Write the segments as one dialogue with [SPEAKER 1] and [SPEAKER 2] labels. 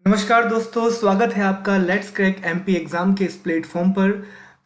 [SPEAKER 1] नमस्कार दोस्तों, स्वागत है आपका लेट्स क्रैक एमपी एग्जाम के इस प्लेटफॉर्म पर।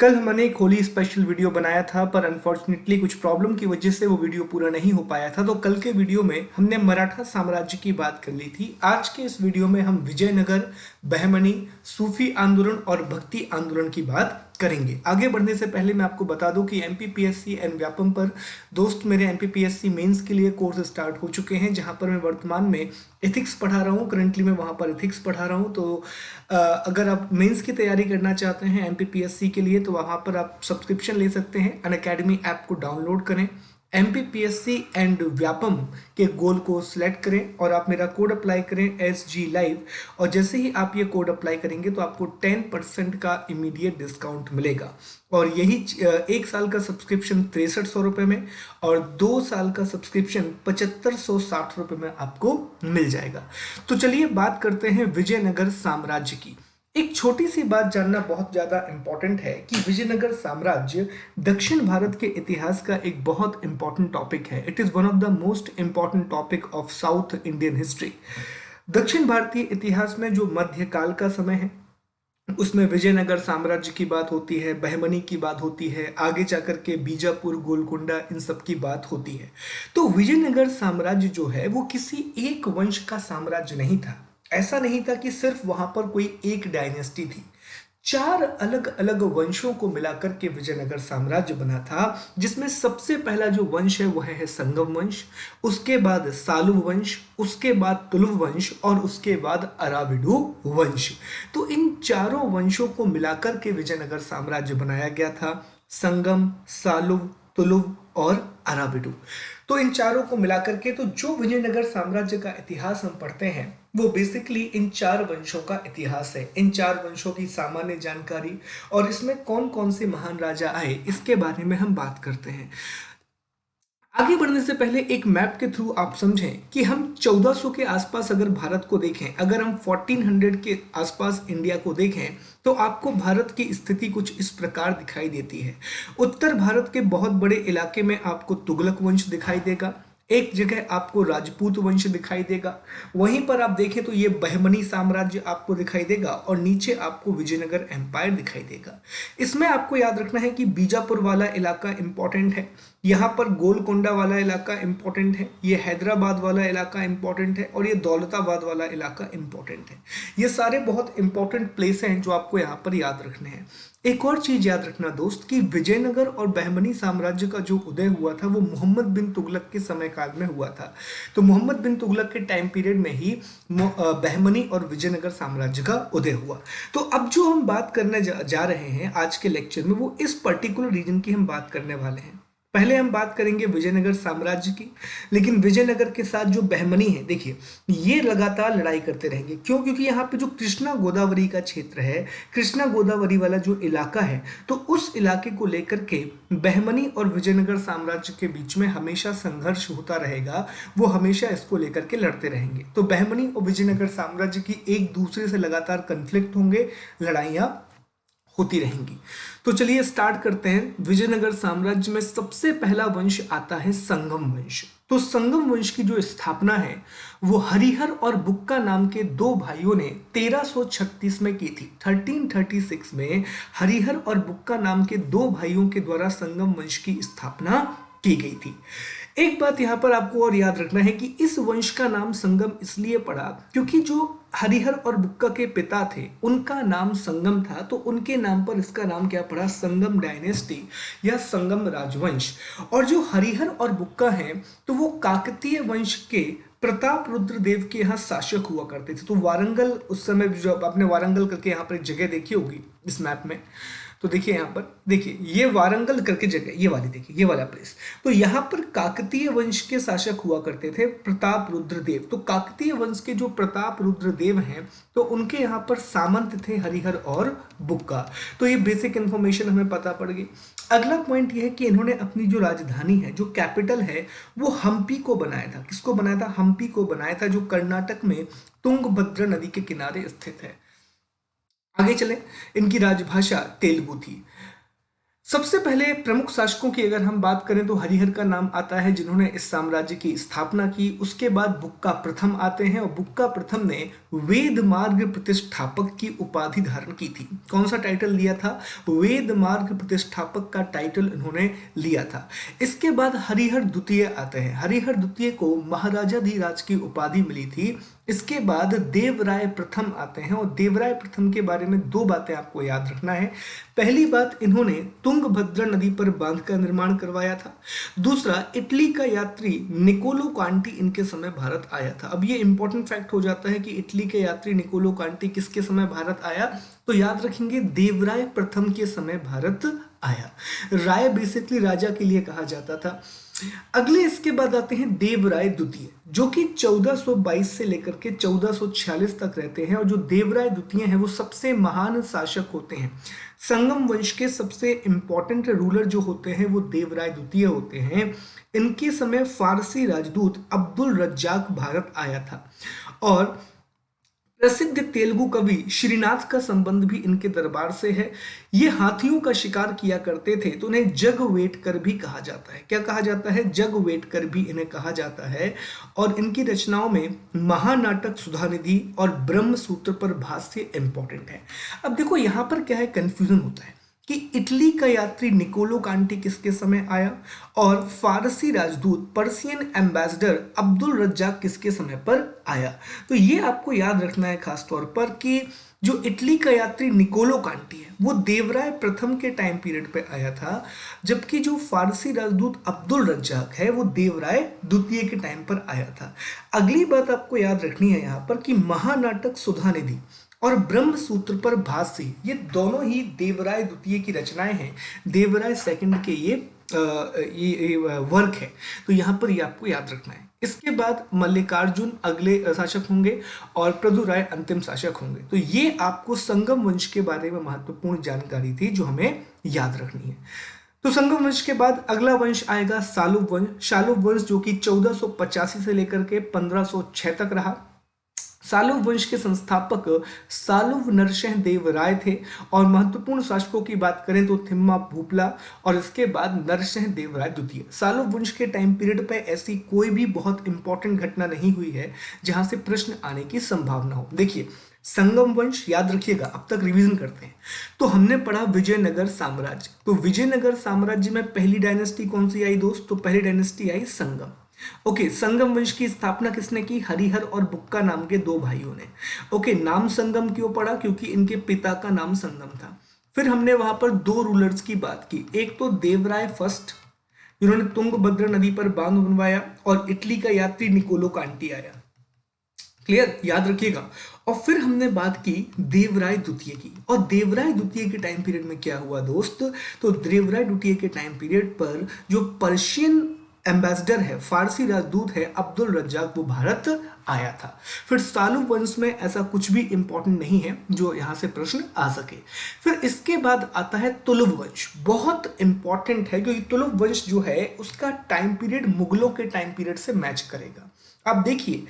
[SPEAKER 1] कल हमने एक होली स्पेशल वीडियो बनाया था, पर अनफॉर्चुनेटली कुछ प्रॉब्लम की वजह से वो वीडियो पूरा नहीं हो पाया था। तो कल के वीडियो में हमने मराठा साम्राज्य की बात कर ली थी। आज के इस वीडियो में हम विजयनगर, बहमनी, सूफी आंदोलन और भक्ति आंदोलन की बात करेंगे। आगे बढ़ने से पहले मैं आपको बता दूं कि एमपीपीएससी एंड व्यापम पर दोस्त मेरे एमपीपीएससी मेंस के लिए कोर्स स्टार्ट हो चुके हैं, जहां पर मैं वर्तमान में एथिक्स पढ़ा रहा हूं। करंटली मैं वहां पर एथिक्स पढ़ा रहा हूं। तो अगर आप मेंस की तैयारी करना चाहते हैं एमपीपीएससी के लिए, तो वहां पर आप सब्सक्रिप्शन ले सकते हैं। अनअकैडमी ऐप को डाउनलोड करें, एमपीपीएससी एंड व्यापम के गोल को सिलेक्ट करें और आप मेरा कोड अप्लाई करें SG लाइव। और जैसे ही आप ये कोड अप्लाई करेंगे तो आपको 10% का इमीडिएट डिस्काउंट मिलेगा। और यही एक साल का सब्सक्रिप्शन 6300 रुपये में और 2 साल का सब्सक्रिप्शन 7560 रुपये में आपको मिल जाएगा। तो चलिए बात करते हैं विजयनगर साम्राज्य की। एक छोटी सी बात जानना बहुत ज्यादा इंपॉर्टेंट है कि विजयनगर साम्राज्य दक्षिण भारत के इतिहास का एक बहुत इंपॉर्टेंट टॉपिक है। It is one of the most important topic of south Indian history. दक्षिण भारतीय इतिहास में जो मध्यकाल का समय है उसमें विजयनगर साम्राज्य की बात होती है, बहमनी की बात होती है, आगे जाकर के बीजापुर, गोलकुंडा, इन सब की बात होती है। तो विजयनगर साम्राज्य जो है वो किसी एक वंश का साम्राज्य नहीं था। ऐसा नहीं था कि सिर्फ वहां पर कोई एक डायनेस्टी थी। 4 अलग अलग वंशों को मिलाकर के विजयनगर साम्राज्य बना था, जिसमें सबसे पहला जो वंश है वह है संगम वंश, उसके बाद सालुव वंश, उसके बाद तुलुव वंश और उसके बाद अराविडु वंश। तो इन चारों वंशों को मिलाकर के विजयनगर साम्राज्य बनाया गया था। संगम, सालुव, तुलुव और अराविडु। तो इन चारों को मिलाकर के तो जो विजयनगर साम्राज्य का इतिहास हम पढ़ते हैं वो बेसिकली इन 4 वंशों का इतिहास है। इन 4 वंशों की सामान्य जानकारी और इसमें कौन कौन से महान राजा आए इसके बारे में हम बात करते हैं। आगे बढ़ने से पहले एक मैप के थ्रू आप समझें कि हम 1400 के आसपास अगर भारत को देखें, अगर हम 1400 के आसपास इंडिया को देखें, तो आपको भारत की स्थिति कुछ इस प्रकार दिखाई देती है। उत्तर भारत के बहुत बड़े इलाके में आपको तुगलक वंश दिखाई देगा, एक जगह आपको राजपूत वंश दिखाई देगा, वहीं पर आप देखें तो ये बहमनी साम्राज्य आपको दिखाई देगा और नीचे आपको विजयनगर एम्पायर दिखाई देगा। इसमें आपको याद रखना है कि बीजापुर वाला इलाका इंपॉर्टेंट है, यहाँ पर गोलकोंडा वाला इलाका इंपॉर्टेंट है, ये हैदराबाद वाला इलाका इंपॉर्टेंट है और ये दौलताबाद वाला इलाका इंपॉर्टेंट है। ये सारे बहुत इंपॉर्टेंट प्लेस हैं जो आपको यहाँ पर याद रखने हैं। एक और चीज याद रखना दोस्त कि विजयनगर और बहमनी साम्राज्य का जो उदय हुआ था वो मोहम्मद बिन तुगलक के समय काल में हुआ था। तो मोहम्मद बिन तुगलक के टाइम पीरियड में ही बहमनी और विजयनगर साम्राज्य का उदय हुआ। तो अब जो हम बात करने जा रहे हैं आज के लेक्चर में वो इस पर्टिकुलर रीजन की हम बात करने वाले हैं। पहले हम बात करेंगे विजयनगर साम्राज्य की, लेकिन विजयनगर के साथ जो बहमनी है, देखिए ये लगातार लड़ाई करते रहेंगे। क्यों? क्योंकि यहाँ पे जो कृष्णा गोदावरी का क्षेत्र है, कृष्णा गोदावरी वाला जो इलाका है, तो उस इलाके को लेकर के बहमनी और विजयनगर साम्राज्य के बीच में हमेशा संघर्ष होता रहेगा। वो हमेशा इसको लेकर के लड़ते रहेंगे। तो बहमनी और विजयनगर साम्राज्य की एक दूसरे से लगातार कन्फ्लिक्ट होंगे, लड़ाइयां होती रहेंगी। तो चलिए स्टार्ट करते हैं। विजयनगर साम्राज्य में सबसे पहला वंश आता है संगम वंश। तो संगम वंश की जो स्थापना है वो हरिहर और बुक्का नाम के 2 भाइयों ने 1336 में की थी। 1336 में हरिहर और बुक्का नाम के 2 भाइयों के द्वारा संगम वंश की स्थापना की गई थी। एक बात यहां पर आपको और याद रखना है कि इस वंश का नाम संगम इसलिए पड़ा क्योंकि जो हरिहर और बुक्का के पिता थे उनका नाम संगम था, तो उनके नाम पर इसका नाम क्या पड़ा? संगम डायनेस्टी या संगम राजवंश। और जो हरिहर और बुक्का हैं तो वो काकतीय वंश के प्रताप रुद्र देव के यहाँ शासक हुआ करते थे। तो वारंगल, उस समय जो आपने वारंगल करके यहाँ पर एक जगह देखी होगी इस मैप में, तो देखिए यहाँ पर, देखिए ये वारंगल करके जगह, ये वाली देखिए, ये वाला प्लेस। तो यहाँ पर काकतीय वंश के शासक हुआ करते थे प्रताप रुद्रदेव। तो काकतीय वंश के जो प्रताप रुद्रदेव हैं तो उनके यहाँ पर सामंत थे हरिहर और बुक्का। तो ये बेसिक इंफॉर्मेशन हमें पता पड़ गई। अगला पॉइंट ये है कि इन्होंने अपनी जो राजधानी है, जो कैपिटल है, वो हम्पी को बनाया था। किसको बनाया था? हम्पी को बनाया था, जो कर्नाटक में तुंगभद्रा नदी के किनारे स्थित है। आगे चले, इनकी राजभाषा तेलुगु थी। सबसे पहले प्रमुख शासकों की अगर हम बात करें तो हरिहर का नाम आता है, जिन्होंने इस साम्राज्य की स्थापना की। उसके बाद बुक्का प्रथम आते हैं, और बुक्का प्रथम ने वेद मार्ग प्रतिष्ठापक की उपाधि धारण की थी। कौन सा टाइटल लिया था? वेद मार्ग प्रतिष्ठापक का टाइटल इन्होंने लिया था। इसके बाद हरिहर द्वितीय आते हैं। हरिहर द्वितीय को महाराजाधिराज की उपाधि मिली थी। इसके बाद देवराय प्रथम आते हैं, और देवराय प्रथम के बारे में दो बातें आपको याद रखना है। पहली बात, इन्होंने तुंगभद्रा नदी पर बांध का निर्माण करवाया था। दूसरा, इटली का यात्री निकोलो कांटी इनके समय भारत आया था। अब ये इंपॉर्टेंट फैक्ट हो जाता है कि इटली के यात्री निकोलो कांटी किसके समय भारत आया, तो याद रखेंगे देवराय प्रथम के समय भारत आया। राय बेसिकली राजा के लिए कहा जाता था। अगले इसके बाद आते हैं देवराय द्वितीय, जो कि 1422 से लेकर के 1446 तक रहते हैं। और जो देवराय द्वितीय हैं वो सबसे महान शासक होते हैं। संगम वंश के सबसे इंपॉर्टेंट रूलर जो होते हैं वो देवराय द्वितीय होते हैं। इनके समय फारसी राजदूत अब्दुल रज्जाक भारत आया था, और प्रसिद्ध तेलुगु कवि श्रीनाथ का संबंध भी इनके दरबार से है। ये हाथियों का शिकार किया करते थे, तो उन्हें जगवेटकर भी कहा जाता है। क्या कहा जाता है? जगवेटकर भी इन्हें कहा जाता है। और इनकी रचनाओं में महानाटक सुधानिधि और ब्रह्म सूत्र पर भाष्य इंपॉर्टेंट है। अब देखो यहाँ पर क्या है, कंफ्यूजन होता है कि इटली का यात्री निकोलो कांटी किसके समय आया, और फारसी राजदूत पर्सियन एम्बेसडर अब्दुल रज्जाक किसके समय पर आया। तो ये आपको याद रखना है खास तौर पर कि जो इटली का यात्री निकोलो कांटी है वो देवराय प्रथम के टाइम पीरियड पे आया था, जबकि जो फारसी राजदूत अब्दुल रज्जाक है वो देवराय द्वितीय के टाइम पर आया था। अगली बात आपको याद रखनी है यहाँ पर कि महानाटक सुधानिधि और ब्रह्म सूत्र पर भाष्य, ये दोनों ही देवराय द्वितीय की रचनाएं हैं। देवराय सेकंड के ये वर्क है, तो यहाँ पर ये आपको याद रखना है। इसके बाद मल्लिकार्जुन अगले शासक होंगे और प्रदुराय अंतिम शासक होंगे। तो ये आपको संगम वंश के बारे में महत्वपूर्ण जानकारी थी जो हमें याद रखनी है। तो संगम वंश के बाद अगला वंश आएगा सालुव वंश। सालुव वंश जो कि 1485 से लेकर के 1506 तक रहा। सालुव वंश के संस्थापक सालुव नरसिंह देव राय थे, और महत्वपूर्ण शासकों की बात करें तो थिम्मा भूपला और इसके बाद नरसिंह देव राय द्वितीय। सालुव वंश के टाइम पीरियड पे ऐसी कोई भी बहुत इंपॉर्टेंट घटना नहीं हुई है जहां से प्रश्न आने की संभावना हो। देखिए, संगम वंश याद रखिएगा, अब तक रिवीजन करते हैं। तो हमने पढ़ा विजयनगर साम्राज्य। तो विजयनगर साम्राज्य में पहली डायनेस्टी कौन सी आई दोस्त? तो पहली डायनेस्टी आई संगम। ओके, संगम वंश की स्थापना किसने की? हरिहर और बुक्का नाम के दो भाइयों ने। ओके, नाम संगम क्यों पड़ा? क्योंकि इनके पिता का नाम संगम था। फिर हमने वहां पर दो रूलर्स की बात की, एक तो देवराय फर्स्ट जिन्होंने तुंगभद्रा नदी पर बांध बनवाया, और इटली का यात्री निकोलो कांटी आया। क्लियर, याद रखिएगा। और फिर हमने बात की देवराय द्वितीय की, और देवराय द्वितीय के टाइम पीरियड में क्या हुआ दोस्त? तो देवराय द्वितीय के टाइम पीरियड पर जो पर्शियन एम्बेसडर है, फारसी राजदूत है अब्दुल रज्जाक, वो भारत आया था। फिर सालुव वंश में ऐसा कुछ भी इंपॉर्टेंट नहीं है जो यहां से प्रश्न आ सके। फिर इसके बाद आता है तुलुव वंश, बहुत इंपॉर्टेंट है क्योंकि तुलुव वंश जो है उसका टाइम पीरियड मुगलों के टाइम पीरियड से मैच करेगा। अब देखिए,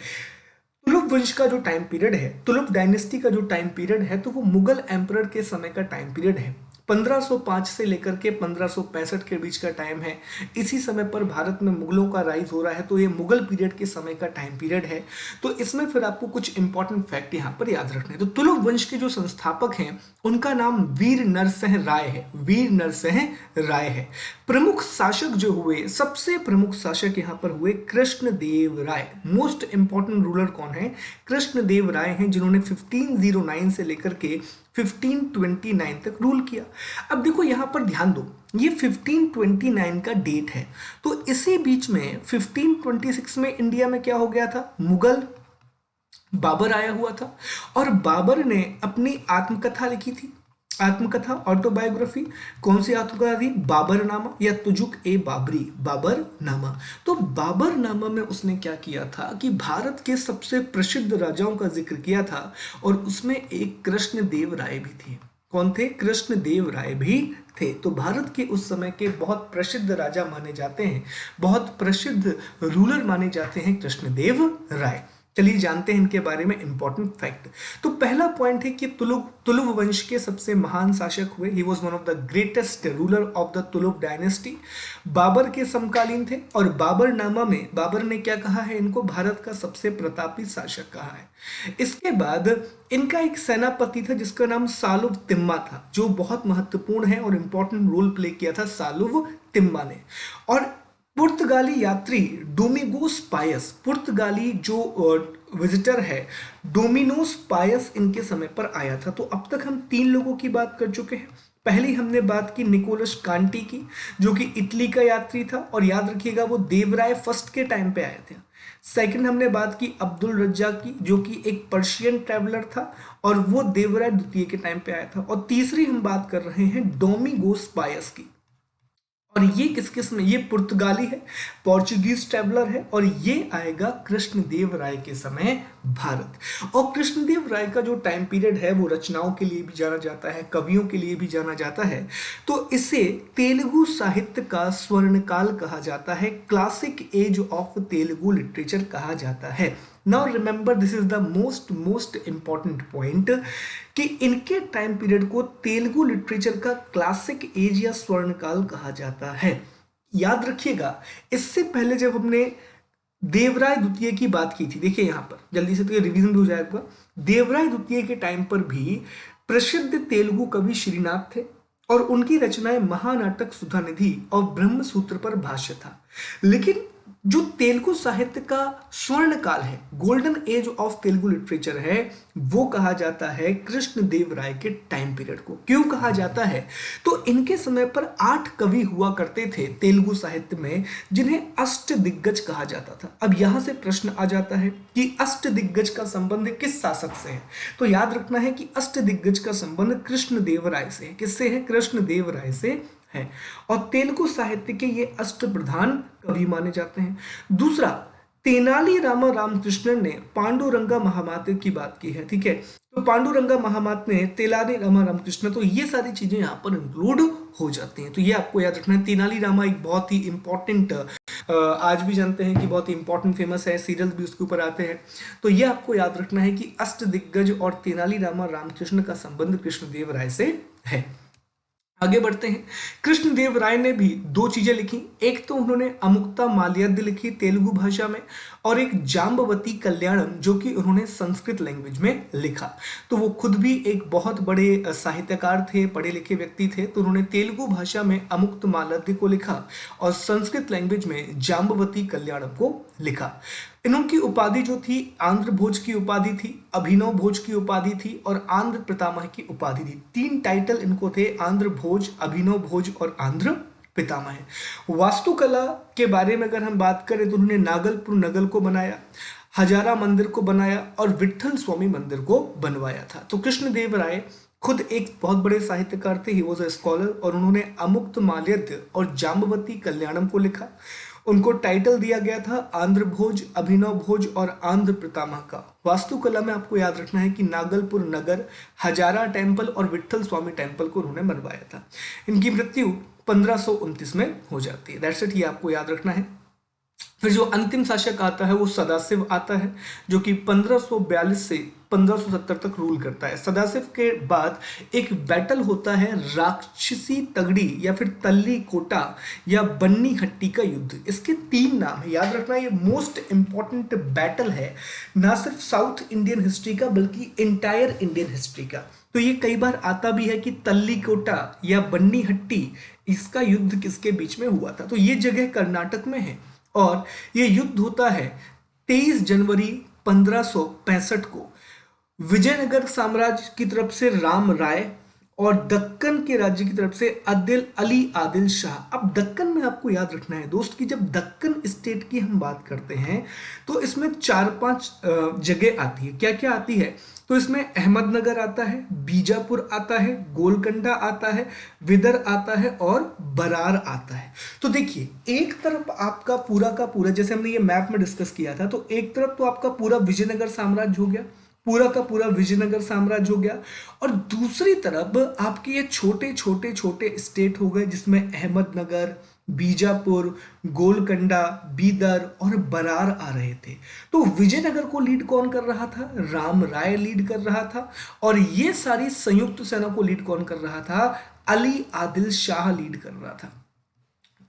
[SPEAKER 1] तुलुव वंश का जो टाइम पीरियड है, तुलुव डायनेस्टी का जो टाइम पीरियड है, तो वो मुगल एम्परर के समय का टाइम पीरियड है। 1505 से लेकर के 1565 के बीच का टाइम है। इसी समय पर भारत में मुगलों का राइज हो रहा है, तो ये मुगल पीरियड के समय का टाइम पीरियड है। तो इसमें फिर आपको कुछ इंपॉर्टेंट फैक्ट यहाँ पर याद रखने हैं। तो तुलुव वंश के जो संस्थापक हैं उनका नाम वीर नरसिंह राय है। वीर नरसिंह राय है। प्रमुख शासक जो हुए, सबसे प्रमुख शासक यहाँ पर हुए कृष्णदेव राय। मोस्ट इंपॉर्टेंट रूलर कौन है? कृष्णदेव राय हैं, जिन्होंने 1509 से लेकर के 1529 तक रूल किया। अब देखो यहां पर ध्यान दो, ये 1529 का डेट है, तो इसी बीच में 1526 में इंडिया में क्या हो गया था? मुगल बाबर आया हुआ था, और बाबर ने अपनी आत्मकथा लिखी थी। आत्मकथा, ऑटोबायोग्राफी। कौन सी आत्मकथा थी? बाबरनामा या तुजुक ए बाबरी, बाबरनामा। तो बाबरनामा में उसने क्या किया था कि भारत के सबसे प्रसिद्ध राजाओं का जिक्र किया था, और उसमें एक कृष्णदेव राय भी थे। कौन थे? कृष्णदेव राय भी थे। तो भारत के उस समय के बहुत प्रसिद्ध राजा माने जाते हैं, बहुत प्रसिद्ध रूलर माने जाते हैं कृष्णदेव राय। चलिए जानते हैं इनके बारे में इंपॉर्टेंट फैक्ट। तो पहला पॉइंट है कि तुलुव वंश के सबसे महान शासक हुए। He was one of the greatest ruler of the Tuluva dynasty. Babur के समकालीन थे और बाबरनामा में बाबर ने क्या कहा है, इनको भारत का सबसे प्रतापी शासक कहा है। इसके बाद इनका एक सेनापति था जिसका नाम सालुव तिम्मा था, जो बहुत महत्वपूर्ण है और इंपॉर्टेंट रोल प्ले किया था सालुव तिम्मा ने। और पुर्तगाली यात्री डोमिगोस पायस, पुर्तगाली जो विजिटर है डोमिनोस पायस इनके समय पर आया था। तो अब तक हम 3 लोगों की बात कर चुके हैं। पहली हमने बात की निकोलस कांटी की, जो कि इटली का यात्री था और याद रखिएगा वो देवराय फर्स्ट के टाइम पे आए थे। सेकंड हमने बात की अब्दुल रज्जाक की, जो कि एक पर्शियन ट्रैवलर था और वो देवराय द्वितीय के टाइम पे आया था। और तीसरी हम बात कर रहे हैं डोमिगोस पायस की, और ये किस में, ये पुर्तगाली है, पोर्चुगीज ट्रैवलर है और ये आएगा कृष्णदेव राय के समय भारत। और कृष्णदेव राय का जो टाइम पीरियड है वो रचनाओं के लिए भी जाना जाता है, कवियों के लिए भी जाना जाता है। तो इसे तेलुगु साहित्य का स्वर्णकाल कहा जाता है, classic age of Telugu literature कहा जाता है। Now remember, this is the most important point कि इनके टाइम पीरियड को तेलुगु लिटरेचर का क्लासिक एज या स्वर्णकाल कहा जाता है। याद रखिएगा, इससे पहले जब हमने देवराय द्वितीय की बात की थी, देखिए यहां पर जल्दी से तो ये रिवीजन भी हो जाएगा। देवराय द्वितीय के टाइम पर भी प्रसिद्ध तेलुगु कवि श्रीनाथ थे और उनकी रचनाएं महानाटक सुधानिधि और ब्रह्मसूत्र पर भाष्य था। लेकिन जो तेलुगु साहित्य का स्वर्ण काल है, golden age of Telugu literature है, वो कहा जाता है कृष्णदेव राय के टाइम पीरियड को। क्यों कहा जाता है? तो इनके समय पर 8 कवि हुआ करते थे तेलुगु साहित्य में, जिन्हें अष्ट दिग्गज कहा जाता था। अब यहां से प्रश्न आ जाता है कि अष्ट दिग्गज का संबंध किस शासक से है? तो याद रखना है कि अष्ट दिग्गज का संबंध कृष्णदेव राय से है। किससे है? कृष्णदेव राय से है। और तेलुगु साहित्य के ये अष्ट प्रधान कवि माने जाते हैं। दूसरा, तेनाली रामा रामकृष्णन ने पांडुरंगा महामाते की बात की है, ठीक है। तो पांडुरंगा महामाते ने तेनाली रामा रामकृष्ण, तो ये सारी चीजें यहाँ पर इंक्लूड हो जाती हैं। तो ये आपको याद रखना है। तेनाली रामा एक बहुत ही इंपॉर्टेंट, आज भी जानते हैं कि बहुत ही इंपॉर्टेंट फेमस है, सीरियल भी उसके ऊपर आते हैं। तो ये आपको याद रखना है कि अष्ट दिग्गज और तेनाली रामा रामकृष्ण का संबंध कृष्णदेव राय से है। आगे बढ़ते हैं। कृष्णदेव राय ने भी 2 चीजें लिखी। एक तो उन्होंने अमुक्ता माल्यद लिखी तेलुगु भाषा में, और एक जाम्बवती कल्याणम, जो कि उन्होंने संस्कृत लैंग्वेज में लिखा। तो वो खुद भी एक बहुत बड़े साहित्यकार थे, पढ़े लिखे व्यक्ति थे। तो उन्होंने तेलुगु भाषा में अमुक्त माल्यद को लिखा और संस्कृत लैंग्वेज में जाम्बवती कल्याणम को लिखा। इनकी उपाधि जो थी, आंध्र भोज की उपाधि थी, अभिनव भोज की उपाधि थी और आंध्र पितामह की उपाधि थी। 3 टाइटल इनको थे, आंध्र भोज, अभिनव भोज और आंध्र पितामह। वास्तुकला के बारे में अगर हम बात करें तो उन्होंने नागलपुर नगर को बनाया, हजारा मंदिर को बनाया और विट्ठल स्वामी मंदिर को बनवाया था। तो कृष्णदेव राय खुद एक बहुत बड़े साहित्यकार थे, ही वॉज अ स्कॉलर, और उन्होंने अमुक्त माल्यद और जाम्बवती कल्याणम को लिखा। उनको टाइटल दिया गया था आंध्र भोज, अभिनव भोज और आंध्र पितामह का। वास्तुकला में आपको याद रखना है कि नागलपुर नगर, हजारा टेम्पल और विट्ठल स्वामी टेम्पल को उन्होंने बनवाया था। इनकी मृत्यु 1529 में हो जाती है। दैट्स इट, ये आपको याद रखना है। फिर जो अंतिम शासक आता है वो सदाशिव आता है, जो कि 1542 से 1570 तक रूल करता है। सदाशिव के बाद एक बैटल होता है राक्षसी तगड़ी या फिर तल्ली कोटा या बन्नी हट्टी का युद्ध। इसके 3 नाम है, याद रखना। ये मोस्ट इंपॉर्टेंट बैटल है, ना सिर्फ साउथ इंडियन हिस्ट्री का बल्कि इंटायर इंडियन हिस्ट्री का। तो ये कई बार आता भी है कि तल्ली कोटा या बन्नी हट्टी, इसका युद्ध किसके बीच में हुआ था। तो ये जगह कर्नाटक में है और ये युद्ध होता है 23 जनवरी 1565 को। विजयनगर साम्राज्य की तरफ से राम राय और दक्कन के राज्य की तरफ से अली आदिल शाह। अब दक्कन में आपको याद रखना है दोस्त कि जब दक्कन स्टेट की हम बात करते हैं तो इसमें 4-5 जगह आती है। क्या क्या आती है? तो इसमें अहमदनगर आता है, बीजापुर आता है, गोलकंडा आता है, विदर आता है और बरार आता है। तो देखिए, एक तरफ आपका पूरा का पूरा, जैसे हमने ये मैप में डिस्कस किया था, तो एक तरफ तो आपका पूरा विजयनगर साम्राज्य हो गया, पूरा का पूरा विजयनगर साम्राज्य हो गया, और दूसरी तरफ आपके ये छोटे छोटे छोटे स्टेट हो गए, जिसमें अहमदनगर, बीजापुर, गोलकंडा, बीदर और बरार आ रहे थे। तो विजयनगर को लीड कौन कर रहा था? राम राय लीड कर रहा था। और ये सारी संयुक्त सेना को लीड कौन कर रहा था? अली आदिल शाह लीड कर रहा था।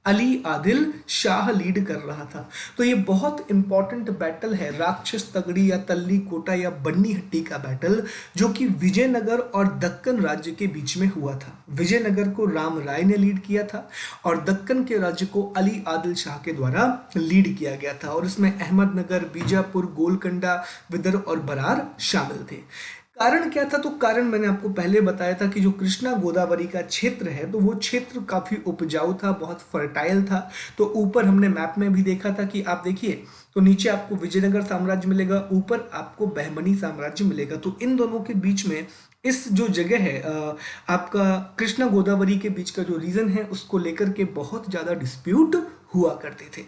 [SPEAKER 1] अली आदिल शाह लीड कर रहा था। तो ये बहुत इंपॉर्टेंट बैटल है, राक्षस तगड़ी या तल्ली कोटा या बन्नी हट्टी का बैटल, जो कि विजयनगर और दक्कन राज्य के बीच में हुआ था। विजयनगर को राम राय ने लीड किया था और दक्कन के राज्य को अली आदिल शाह के द्वारा लीड किया गया था। और इसमें अहमदनगर, बीजापुर, गोलकंडा, विदर और बरार शामिल थे। कारण क्या था? तो कारण मैंने आपको पहले बताया था कि जो कृष्णा गोदावरी का क्षेत्र है, तो वो क्षेत्र काफी उपजाऊ था, बहुत फर्टाइल था। तो ऊपर हमने मैप में भी देखा था कि आप देखिए, तो नीचे आपको विजयनगर साम्राज्य मिलेगा, ऊपर आपको बहमनी साम्राज्य मिलेगा। तो इन दोनों के बीच में इस जो जगह है आपका कृष्णा गोदावरी के बीच का जो रीजन है, उसको लेकर के बहुत ज्यादा डिस्प्यूट हुआ करते थे।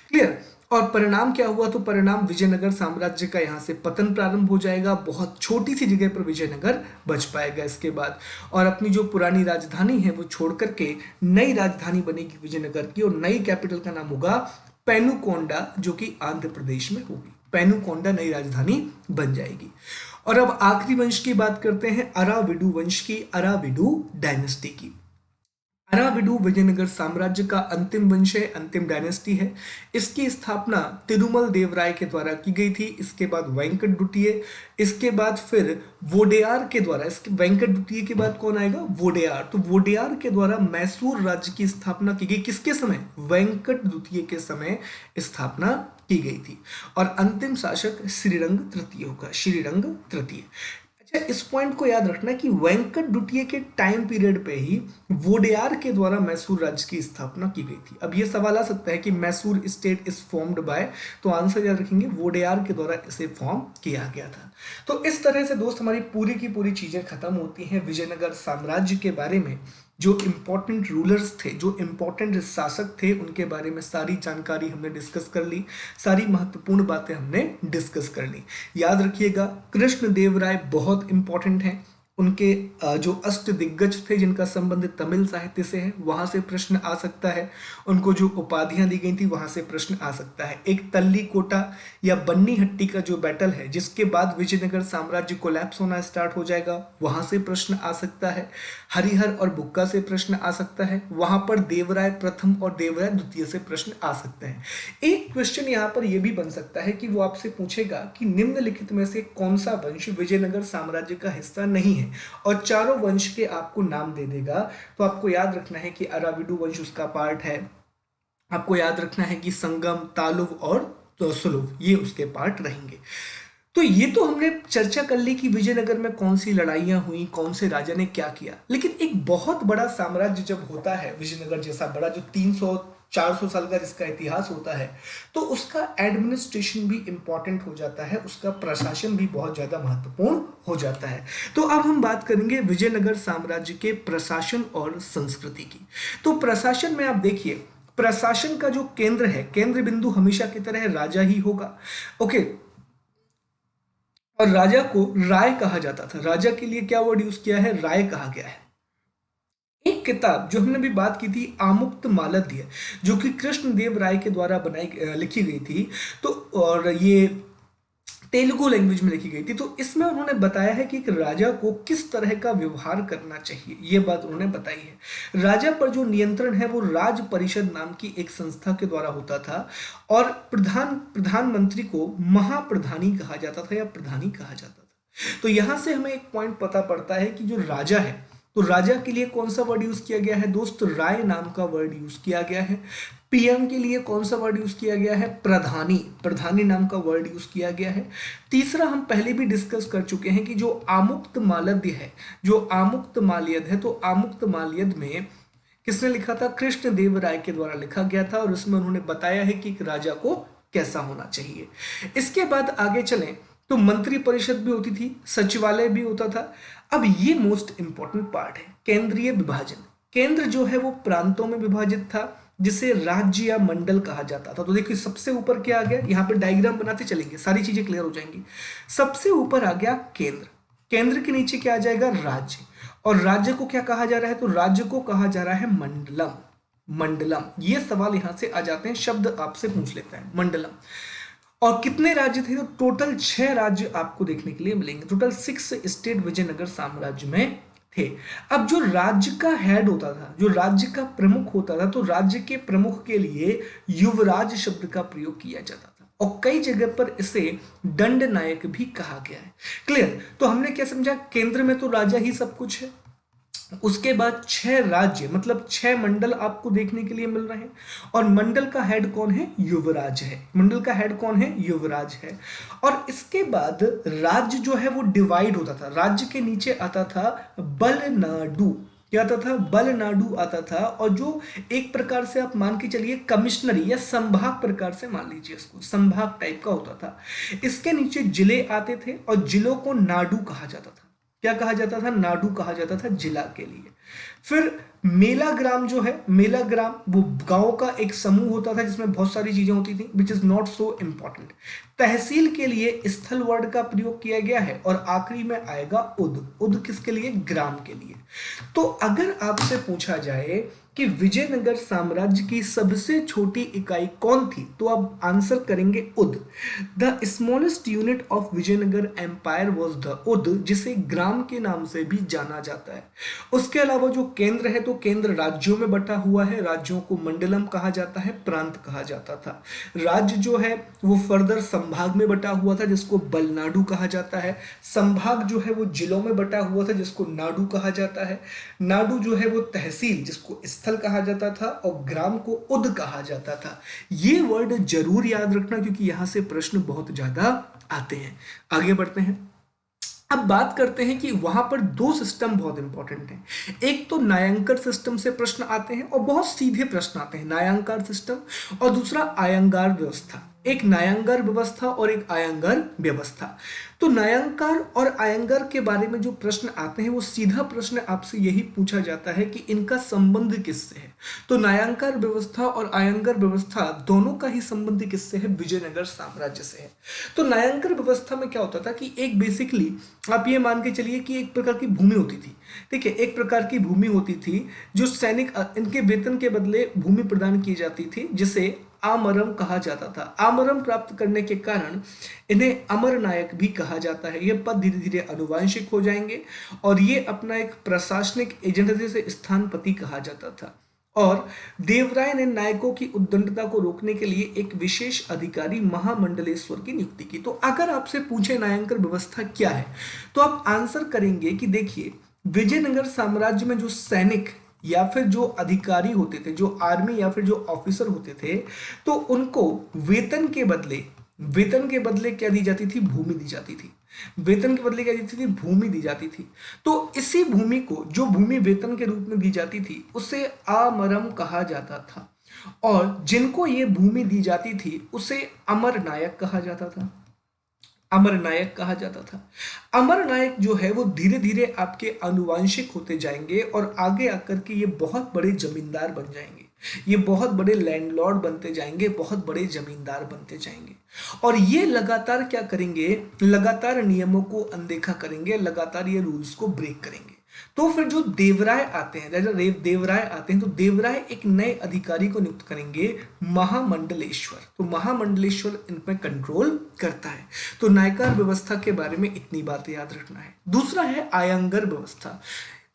[SPEAKER 1] क्लियर? और परिणाम क्या हुआ? तो परिणाम विजयनगर साम्राज्य का यहाँ से पतन प्रारंभ हो जाएगा। बहुत छोटी सी जगह पर विजयनगर बच पाएगा इसके बाद, और अपनी जो पुरानी राजधानी है वो छोड़ करके नई राजधानी बनेगी विजयनगर की, और नई कैपिटल का नाम होगा पेनुकोंडा, जो कि आंध्र प्रदेश में होगी। पेनुकोंडा नई राजधानी बन जाएगी। और अब आखिरी वंश की बात करते हैं, अराविडु वंश की, अराविडु डायनेस्टी की। अराविडु विजयनगर साम्राज्य का अंतिम वंश है, अंतिम डायनेस्टी है। इसकी स्थापना तिरुमल देवराय के द्वारा की गई थी। इसके बाद वेंकट द्वितीय, इसके बाद फिर वोडेयार के द्वारा, इसके वेंकट द्वितीय के बाद कौन आएगा? वोडेयार। तो वोडेयार के द्वारा मैसूर राज्य की स्थापना की गई। किसके समय? वेंकट द्वितीय के समय स्थापना की गई थी। और अंतिम शासक श्रीरंग तृतीय होगा, श्रीरंग तृतीय। इस पॉइंट को याद रखना कि वेंकट द्वितीय के टाइम पीरियड पे ही वोडेयार के द्वारा मैसूर राज्य की स्थापना की गई थी। अब ये सवाल आ सकता है कि Mysore state is formed by, तो आंसर याद रखेंगे वोडेयार के द्वारा इसे फॉर्म किया गया था। तो इस तरह से दोस्त हमारी पूरी की पूरी चीजें खत्म होती हैं विजयनगर साम्राज्य के बारे में। जो इंपॉर्टेंट रूलर्स थे, जो इंपॉर्टेंट शासक थे, उनके बारे में सारी जानकारी हमने डिस्कस कर ली, सारी महत्वपूर्ण बातें हमने डिस्कस कर ली। याद रखिएगा, कृष्णदेव राय बहुत इंपॉर्टेंट हैं। उनके जो अष्ट दिग्गज थे जिनका संबंध तमिल साहित्य से है, वहां से प्रश्न आ सकता है। उनको जो उपाधियां दी गई थी वहां से प्रश्न आ सकता है। एक तल्ली कोटा या बन्नी हट्टी का जो बैटल है, जिसके बाद विजयनगर साम्राज्य कोलैप्स होना स्टार्ट हो जाएगा, वहां से प्रश्न आ सकता है। हरिहर और बुक्का से प्रश्न आ सकता है। वहां पर देवराय प्रथम और देवराय द्वितीय से प्रश्न आ सकता है। एक क्वेश्चन यहाँ पर यह भी बन सकता है कि वो आपसे पूछेगा कि निम्नलिखित में से कौन सा वंश विजयनगर साम्राज्य का हिस्सा नहीं है, और चारों वंश के आपको नाम दे देगा। तो आपको याद रखना है कि अराविडु वंश उसका पार्ट है। आपको याद रखना है कि संगम, तालुव और सुलुव ये उसके पार्ट रहेंगे। तो ये तो हमने चर्चा कर ली कि विजयनगर में कौन सी लड़ाइयां हुई, कौन से राजा ने क्या किया। लेकिन एक बहुत बड़ा साम्राज्य जब होता है, विजयनगर जैसा बड़ा, जो 300-400 साल का जिसका इतिहास होता है, तो उसका एडमिनिस्ट्रेशन भी इंपॉर्टेंट हो जाता है, उसका प्रशासन भी बहुत ज्यादा महत्वपूर्ण हो जाता है। तो अब हम बात करेंगे विजयनगर साम्राज्य के प्रशासन और संस्कृति की। तो प्रशासन में आप देखिए, प्रशासन का जो केंद्र है, केंद्र बिंदु हमेशा की तरह राजा ही होगा। ओके, और राजा को राय कहा जाता था। राजा के लिए क्या वर्ड यूज किया है? राय कहा गया है। एक किताब जो हमने भी बात की थी, आमुक्त मालध्य, जो कि कृष्णदेव राय के द्वारा लिखी गई थी, तो और ये तेलुगु लैंग्वेज में लिखी गई थी। तो इसमें उन्होंने बताया है कि एक राजा को किस तरह का व्यवहार करना चाहिए, ये बात उन्होंने बताई है। राजा पर जो नियंत्रण है वो राज परिषद नाम की एक संस्था के द्वारा होता था, और प्रधानमंत्री को महाप्रधानी कहा जाता था या प्रधानी कहा जाता था। तो यहां से हमें एक पॉइंट पता पड़ता है कि जो राजा है, तो राजा के लिए कौन सा वर्ड यूज किया गया है दोस्त? राय नाम का वर्ड यूज किया गया है। पीएम के लिए कौन सा वर्ड यूज किया गया है? प्रधानी, प्रधानी नाम का वर्ड यूज किया गया है। तीसरा हम पहले भी डिस्कस कर चुके हैं कि जो आमुक्त मालध्य है, जो आमुक्त माल्यद है, तो आमुक्त माल्यद में किसने लिखा था? कृष्णदेव राय के द्वारा लिखा गया था, और उसमें उन्होंने बताया है कि एक राजा को कैसा होना चाहिए। इसके बाद आगे चलें तो मंत्री परिषद भी होती थी, सचिवालय भी होता था। अब ये मोस्ट इंपॉर्टेंट पार्ट है, केंद्रीय विभाजन। केंद्र जो है वो प्रांतों में विभाजित था, जिसे राज्य या मंडल कहा जाता था। तो देखिए सबसे ऊपर क्या आ गया, यहाँ पे डायग्राम बनाते चलेंगे, सारी चीजें क्लियर हो जाएंगी। सबसे ऊपर आ गया केंद्र, केंद्र के नीचे क्या आ जाएगा? राज्य। और राज्य को क्या कहा जा रहा है? तो राज्य को कहा जा रहा है मंडलम। मंडलम। ये सवाल यहां से आ जाते हैं, शब्द आपसे पूछ लेता है मंडलम। और कितने राज्य थे? तो टोटल 6 राज्य आपको देखने के लिए मिलेंगे। टोटल 6 स्टेट विजयनगर साम्राज्य में थे। अब जो राज्य का हेड होता था, जो राज्य का प्रमुख होता था, तो राज्य के प्रमुख के लिए युवराज शब्द का प्रयोग किया जाता था और कई जगह पर इसे दंड नायक भी कहा गया है। क्लियर? तो हमने क्या समझा? केंद्र में तो राजा ही सब कुछ है, उसके बाद 6 राज्य मतलब 6 मंडल आपको देखने के लिए मिल रहे हैं और मंडल का हेड कौन है? युवराज है। मंडल का हेड कौन है? युवराज है। और इसके बाद राज्य जो है वो डिवाइड होता था। राज्य के नीचे आता था बलनाडु। क्या आता था? बलनाडु आता था। और जो एक प्रकार से आप मान के चलिए कमिश्नरी या संभाग प्रकार से मान लीजिए, इसको संभाग टाइप का होता था। इसके नीचे जिले आते थे और जिलों को नाडु कहा जाता था। क्या कहा जाता था? नाडु कहा जाता था जिला के लिए। फिर मेला ग्राम जो है, मेला ग्राम वो गांव का एक समूह होता था जिसमें बहुत सारी चीजें होती थी, which is not so important. तहसील के लिए स्थल वर्ड का प्रयोग किया गया है और आखिरी में आएगा उद। उद किसके लिए? ग्राम के लिए। तो अगर आपसे पूछा जाए कि विजयनगर साम्राज्य की सबसे छोटी इकाई कौन थी, तो आप आंसर करेंगे उद। The smallest unit of Vijayanagara empire was the उद, जिसे ग्राम के नाम से भी जाना जाता है। उसके अलावा जो केंद्र है, तो केंद्र राज्यों में बटा हुआ है। राज्यों को मंडलम कहा जाता है, प्रांत कहा जाता था। राज्य जो है वो फर्दर संभाग में बटा हुआ था, जिसको बलनाडु कहा जाता है। संभाग जो है वो जिलों में बटा हुआ था, जिसको नाडु कहा जाता है। नाडु जो है वो तहसील, जिसको स्थल कहा जाता था, और ग्राम को उद कहा जाता था। ये वर्ड जरूर याद रखना क्योंकि यहां से प्रश्न बहुत ज्यादा आते हैं। आगे बढ़ते हैं। अब बात करते हैं कि वहां पर 2 सिस्टम बहुत इंपॉर्टेंट हैं। एक तो न्यायालंकार सिस्टम से प्रश्न आते हैं और बहुत सीधे प्रश्न आते हैं, न्यायालंकार सिस्टम, और दूसरा आयंगार व्यवस्था। एक न्यायालंकार व्यवस्था और एक आयंगार व्यवस्था। तो न्यायालंकार और आयंगार के बारे में जो प्रश्न आते हैं वो सीधा प्रश्न आपसे यही पूछा जाता है कि इनका संबंध किससे है। तो न्यायालंकार व्यवस्था और आयंगार व्यवस्था दोनों का ही संबंध किससे है? विजयनगर साम्राज्य से है। तो न्यायालंकार व्यवस्था में क्या होता था कि एक बेसिकली आप ये मान के चलिए कि एक प्रकार की भूमि होती थी। ठीक है, एक प्रकार की भूमि होती थी जो सैनिक, इनके वेतन के बदले भूमि प्रदान की जाती थी, जिसे आमरम कहा जाता था। आमरम प्राप्त करने के कारण इन्हें अमर नायक भी कहा जाता है। ये पद धीरे धीरे अनुवांशिक हो जाएंगे और ये अपना एक प्रशासनिक एजेंट से स्थानपति कहा जाता था। और देवराय ने नायकों की उद्दंडता को रोकने के लिए एक विशेष अधिकारी महामंडलेश्वर की नियुक्ति की। तो अगर आपसे पूछे न्यायालंकार व्यवस्था क्या है, तो आप आंसर करेंगे कि देखिए, विजयनगर साम्राज्य में जो सैनिक या फिर जो अधिकारी होते थे, जो आर्मी या फिर जो ऑफिसर होते थे, तो उनको वेतन के बदले क्या दी जाती थी? भूमि दी जाती थी। वेतन के बदले क्या दी थी? भूमि दी जाती थी। तो इसी भूमि को, जो भूमि वेतन के रूप में दी जाती थी, उसे आमरम कहा जाता था। और जिनको ये भूमि दी जाती थी उसे अमर नायक कहा जाता था। अमर नायक कहा जाता था। अमर नायक जो है वो धीरे धीरे आपके आनुवंशिक होते जाएंगे और आगे आकर के ये बहुत बड़े जमींदार बन जाएंगे। ये बहुत बड़े लैंडलॉर्ड बनते जाएंगे, बहुत बड़े जमींदार बनते जाएंगे। और ये लगातार क्या करेंगे? लगातार नियमों को अनदेखा करेंगे, लगातार ये रूल्स को ब्रेक करेंगे। तो फिर जो देवराय आते हैं, देवराय आते हैं, तो देवराय एक नए अधिकारी को नियुक्त करेंगे, महामंडलेश्वर। तो महामंडलेश्वर इन पर कंट्रोल करता है। तो न्यायकार व्यवस्था के बारे में इतनी बातें याद रखना है। दूसरा है आयंगर व्यवस्था।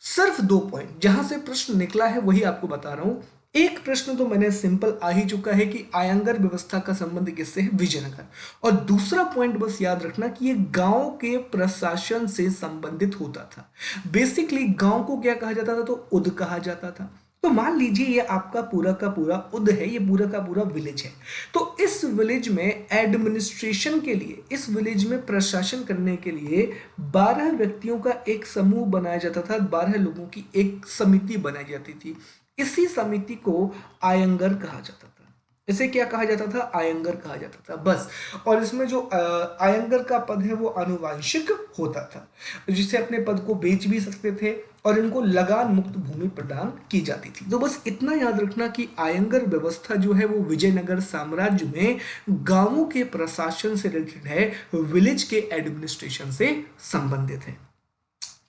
[SPEAKER 1] सिर्फ 2 पॉइंट जहां से प्रश्न निकला है वही आपको बता रहा हूं। एक प्रश्न तो मैंने सिंपल आ ही चुका है कि आयंगर व्यवस्था का संबंध किससे है? विजयनगर। और दूसरा पॉइंट बस याद रखना कि ये गांव के प्रशासन से संबंधित होता था। बेसिकली गांव को क्या कहा जाता था? तो उद कहा जाता था। तो मान लीजिए ये आपका पूरा का पूरा उद है, ये पूरा का पूरा विलेज है। तो इस विलेज में एडमिनिस्ट्रेशन के लिए, इस विलेज में प्रशासन करने के लिए 12 व्यक्तियों का एक समूह बनाया जाता था, 12 लोगों की एक समिति बनाई जाती थी। इसी समिति को आयंगर कहा जाता था। इसे क्या कहा जाता था? आयंगर कहा जाता था, बस। और इसमें जो आयंगर का पद है वो आनुवंशिक होता था, जिससे अपने पद को बेच भी सकते थे और इनको लगान मुक्त भूमि प्रदान की जाती थी। तो बस इतना याद रखना कि आयंगर व्यवस्था जो है वो विजयनगर साम्राज्य में गांवों के प्रशासन से रिलेटेड है, विलेज के एडमिनिस्ट्रेशन से संबंधित है।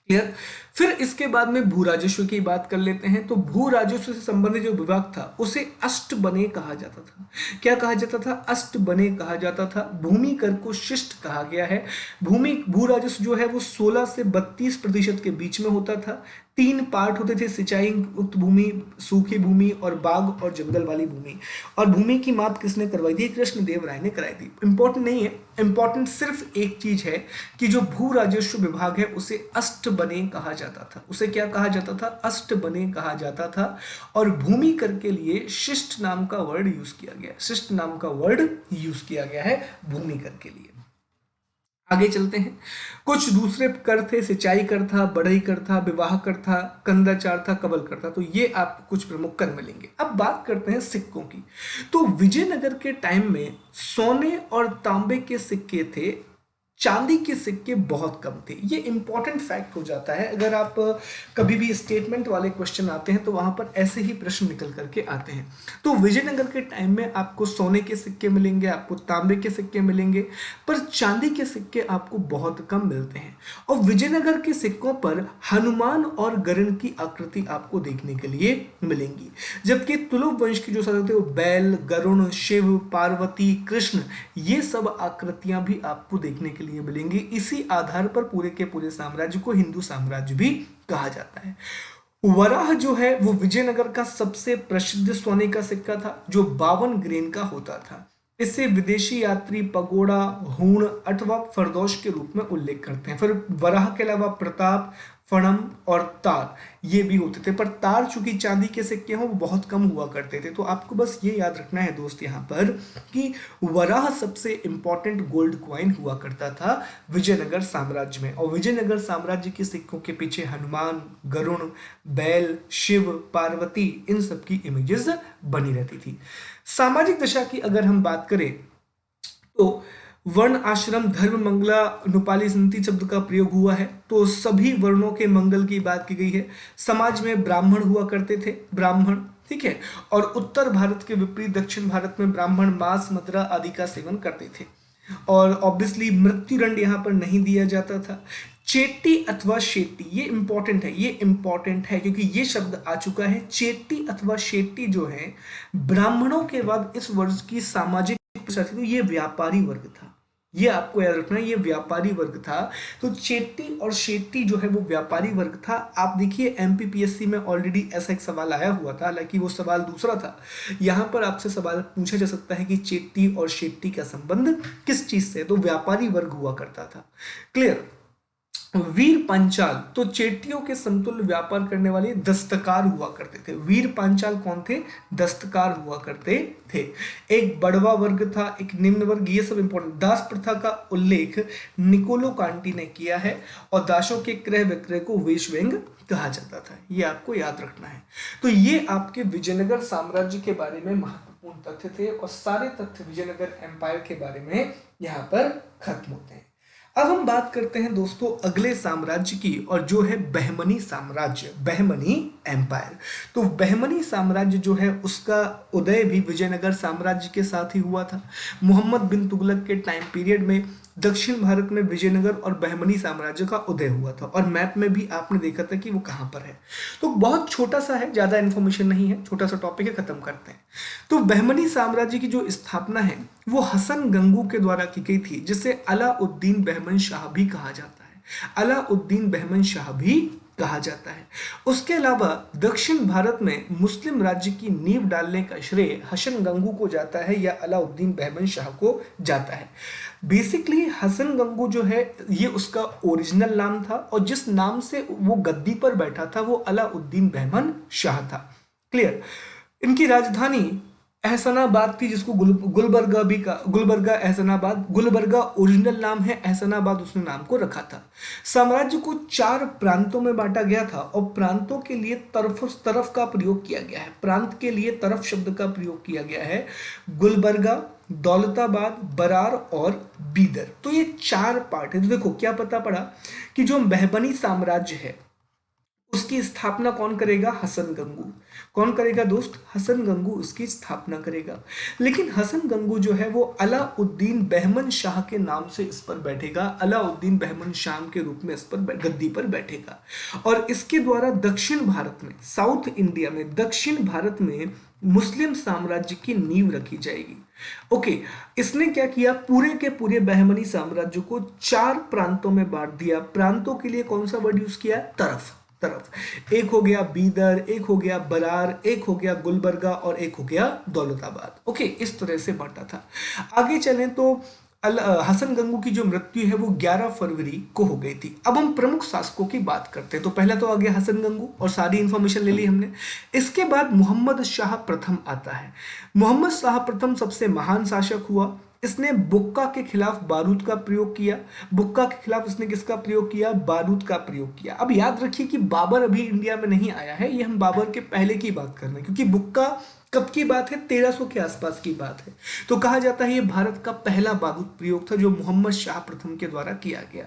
[SPEAKER 1] क्लियर? फिर इसके बाद में भू राजस्व की बात कर लेते हैं। तो भू राजस्व से संबंधित जो विभाग था उसे अष्ट बने कहा जाता था। क्या कहा जाता था? अष्ट बने कहा जाता था। भूमि कर को शिष्ट कहा गया है। भू राजस्व जो है वो 16 से 32% के बीच में होता था। 3 पार्ट होते थे, सिंचाई युक्त भूमि, सूखी भूमि और बाग और जंगल वाली भूमि। और भूमि की माप किसने करवाई थी? कृष्णदेव राय ने कराई थी। इंपॉर्टेंट नहीं है, इंपॉर्टेंट सिर्फ एक चीज है कि जो भू राजस्व विभाग है उसे अष्ट बने कहा जाता था। उसे क्या कहा जाता था? अष्ट बने कहा जाता था। और भूमि कर के लिए शिष्ट नाम का वर्ड यूज किया गया, शिष्ट नाम का वर्ड यूज किया गया है भूमि कर के लिए। आगे चलते हैं। कुछ दूसरे कर थे, सिंचाई कर था, बढ़ई कर था, विवाह कर था, कंदाचार था, कबल कर था। तो ये आपको कुछ प्रमुख कर मिलेंगे। अब बात करते हैं सिक्कों की। तो विजयनगर के टाइम में सोने और तांबे के सिक्के थे, चांदी के सिक्के बहुत कम थे। ये इंपॉर्टेंट फैक्ट हो जाता है। अगर आप कभी भी स्टेटमेंट वाले क्वेश्चन आते हैं तो वहां पर ऐसे ही प्रश्न निकल करके आते हैं। तो विजयनगर के टाइम में आपको सोने के सिक्के मिलेंगे, आपको तांबे के सिक्के मिलेंगे, पर चांदी के सिक्के आपको बहुत कम मिलते हैं। और विजयनगर के सिक्कों पर हनुमान और गरुड़ की आकृति आपको देखने के लिए मिलेंगी। जबकि तुलुप वंश की जो शासक थे वो बैल, गरुड़, शिव, पार्वती, कृष्ण, ये सब आकृतियां भी आपको देखने के लिए मिलेंगी। इसी आधार पर पूरे के पूरे साम्राज्य को हिंदू साम्राज्य भी कहा जाता है। वराह जो है वो विजयनगर का सबसे प्रसिद्ध सोने का सिक्का था जो 52 ग्रेन का होता था। इसे विदेशी यात्री पगोड़ा, हूण अथवा फरदोश के रूप में उल्लेख करते हैं। फिर वराह के अलावा प्रताप, फणम और तार ये भी होते थे, पर तार चूंकि चांदी के सिक्के हों वो बहुत कम हुआ करते थे। तो आपको बस ये याद रखना है दोस्त यहाँ पर कि वराह सबसे इंपॉर्टेंट गोल्ड क्वाइन हुआ करता था विजयनगर साम्राज्य में। और विजयनगर साम्राज्य के सिक्कों के पीछे हनुमान, गरुड़, बैल, शिव, पार्वती, इन सब की इमेजेस बनी रहती थी। सामाजिक दशा की अगर हम बात करें तो वर्ण, आश्रम, धर्म, मंगला, नुपाली संति शब्द का प्रयोग हुआ है। तो सभी वर्णों के मंगल की बात की गई है। समाज में ब्राह्मण हुआ करते थे, ब्राह्मण, ठीक है। और उत्तर भारत के विपरीत दक्षिण भारत में ब्राह्मण मांस, मदिरा आदि का सेवन करते थे। और ऑब्वियसली मृत्युदंड यहाँ पर नहीं दिया जाता था। चेट्टी अथवा शेट्टी, ये इंपॉर्टेंट है, ये इंपॉर्टेंट है क्योंकि ये शब्द आ चुका है। चेट्टी अथवा शेट्टी जो है ब्राह्मणों के बाद इस वर्ग की सामाजिक, तो ये व्यापारी वर्ग था। ये आपको याद रखना है, ये व्यापारी वर्ग था। तो चेट्टी और शेट्टी जो है वो व्यापारी वर्ग था। आप देखिए एमपीपीएससी में ऑलरेडी ऐसा एक सवाल आया हुआ था, हालांकि वो सवाल दूसरा था। यहां पर आपसे सवाल पूछा जा सकता है कि चेट्टी और शेट्टी का संबंध किस चीज से? तो व्यापारी वर्ग हुआ करता था। क्लियर? वीर पांचाल, तो चेट्टियों के समतुल्य व्यापार करने वाले दस्तकार हुआ करते थे। वीर पांचाल कौन थे? दस्तकार हुआ करते थे। एक बड़वा वर्ग था, एक निम्न वर्ग, ये सब इंपॉर्टेंट। दास प्रथा का उल्लेख निकोलो कांटी ने किया है और दासों के क्रय विक्रय को वेश्वेंग कहा जाता था। ये आपको याद रखना है। तो ये आपके विजयनगर साम्राज्य के बारे में महत्वपूर्ण तथ्य थे और सारे तथ्य विजयनगर एम्पायर के बारे में यहाँ पर खत्म होते हैं। अब हम बात करते हैं दोस्तों अगले साम्राज्य की, और जो है बहमनी साम्राज्य, बहमनी एम्पायर। तो बहमनी साम्राज्य जो है उसका उदय भी विजयनगर साम्राज्य के साथ ही हुआ था। मोहम्मद बिन तुगलक के टाइम पीरियड में दक्षिण भारत में विजयनगर और बहमनी साम्राज्य का उदय हुआ था। और मैप में भी आपने देखा था कि वो कहां पर है। तो बहुत छोटा सा है, ज्यादा इंफॉर्मेशन नहीं है, छोटा सा टॉपिक है, खत्म करते हैं। तो बहमनी साम्राज्य की जो स्थापना है वो हसन गंगू के द्वारा की गई थी, जिसे अलाउद्दीन बहमन शाह भी कहा जाता है। अलाउद्दीन बहमन शाह भी कहा जाता है। उसके अलावा दक्षिण भारत में मुस्लिम राज्य की नींव डालने का श्रेय हसन गंगू को जाता है या अलाउद्दीन बहमन शाह को जाता है। बेसिकली हसन गंगू जो है ये उसका ओरिजिनल नाम था और जिस नाम से वो गद्दी पर बैठा था वो अलाउद्दीन बहमन शाह था। क्लियर? इनकी राजधानी एहसनाबाद थी, जिसको गुलबर्गा भी का, गुलबर्गा एहसनाबाद, गुलबर्गा ओरिजिनल नाम है, एहसनाबाद उसने नाम को रखा था। साम्राज्य को 4 प्रांतों में बांटा गया था और प्रांतों के लिए तरफ का प्रयोग किया गया है। प्रांत के लिए तरफ शब्द का प्रयोग किया गया है। गुलबर्गा, दौलताबाद, बरार और बीदर, तो ये 4 पार्ट है। तो देखो क्या पता पड़ा कि जो बहमनी साम्राज्य है उसकी स्थापना कौन करेगा? हसन गंगू। कौन करेगा दोस्त? हसन गंगू उसकी स्थापना करेगा। लेकिन हसन गंगू जो है वो अलाउद्दीन बहमन शाह के नाम से इस पर बैठेगा, अलाउद्दीन बहमन शाह के रूप में इस पर गद्दी पर बैठेगा। और इसके द्वारा दक्षिण भारत में, साउथ इंडिया में, दक्षिण भारत में मुस्लिम साम्राज्य की नींव रखी जाएगी। ओके, इसने क्या किया? पूरे के पूरे बहमनी साम्राज्य को 4 प्रांतों में बांट दिया। प्रांतों के लिए कौन सा वर्ड यूज किया? तरफ। तरफ। एक हो गया बीदर, एक हो गया बरार, एक हो गया गुलबर्गा और एक हो गया दौलताबाद। ओके, इस तरह से बांटा था। आगे चलें तो हसन गंगू की जो मृत्यु है वो 11 फरवरी को हो गई थी। अब हम प्रमुख शासकों की बात करते हैं। तो पहला तो आ गया हसन गंगू और सारी इंफॉर्मेशन ले ली हमने। इसके बाद मोहम्मद शाह प्रथम आता है। मोहम्मद शाह प्रथम सबसे महान शासक हुआ। इसने बुक्का के खिलाफ बारूद का प्रयोग किया। बुक्का के खिलाफ इसने किसका प्रयोग किया? बारूद का प्रयोग किया। अब याद रखिए कि बाबर अभी इंडिया में नहीं आया है, ये हम बाबर के पहले की बात कर रहे हैं, क्योंकि बुक्का कब की बात है? 1300 के आसपास की बात है। तो कहा जाता है ये भारत का पहला बारूद प्रयोग था जो मोहम्मद शाह प्रथम के द्वारा किया गया।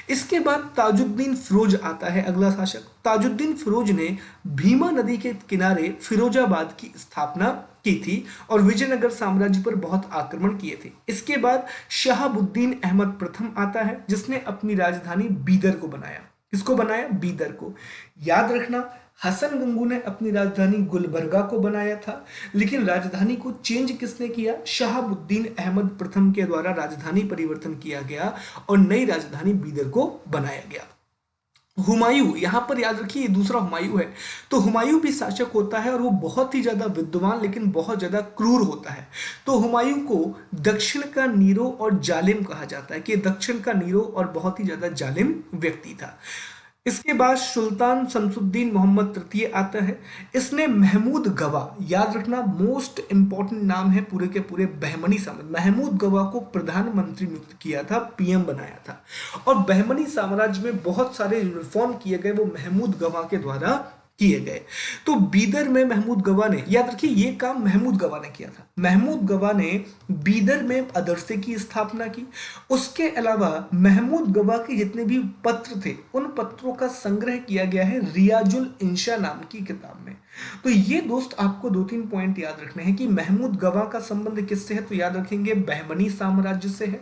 [SPEAKER 1] इसके बाद ताजुद्दीन फिरोज आता है, अगला शासक। ताजुद्दीन फिरोज ने भीमा नदी के किनारे फिरोजाबाद की स्थापना की थी और विजयनगर साम्राज्य पर बहुत आक्रमण किए थे। इसके बाद शहाबुद्दीन अहमद प्रथम आता है जिसने अपनी राजधानी बीदर को बनाया। किसको बनाया? बीदर को। याद रखना, हसन गंगू ने अपनी राजधानी गुलबर्गा को बनाया था, लेकिन राजधानी को चेंज किसने किया? शहाबुद्दीन अहमद प्रथम के द्वारा राजधानी परिवर्तन किया गया और नई राजधानी बीदर को बनाया गया। हुमायूं, यहां पर याद रखिए दूसरा हुमायूं है। तो हुमायूं भी शासक होता है और वो बहुत ही ज्यादा विद्वान लेकिन बहुत ज्यादा क्रूर होता है। तो हुमायूं को दक्षिण का नीरो और जालिम कहा जाता है कि दक्षिण का नीरो और बहुत ही ज्यादा जालिम व्यक्ति था। इसके बाद सुल्तान शमसुद्दीन मोहम्मद तृतीय आता है। इसने महमूद गवा, याद रखना मोस्ट इंपॉर्टेंट नाम है पूरे के पूरे बहमनी साम्राज्य, महमूद गवा को प्रधानमंत्री नियुक्त किया था, पीएम बनाया था। और बहमनी साम्राज्य में बहुत सारे रिफॉर्म किए गए वो महमूद गवा के द्वारा किए गए। तो बीदर में महमूद गवा ने, याद रखिए ये काम महमूद गवा ने किया था। महमूद गवा ने बीदर में मदरसे की स्थापना की। उसके अलावा महमूद गवा के जितने भी पत्र थे उन पत्रों का संग्रह किया गया है रियाजुल इंशा नाम की किताब में। तो ये दोस्त आपको 2-3 पॉइंट याद रखने हैं कि महमूद गवा का संबंध किससे है? तो याद रखेंगे बहमनी साम्राज्य से है।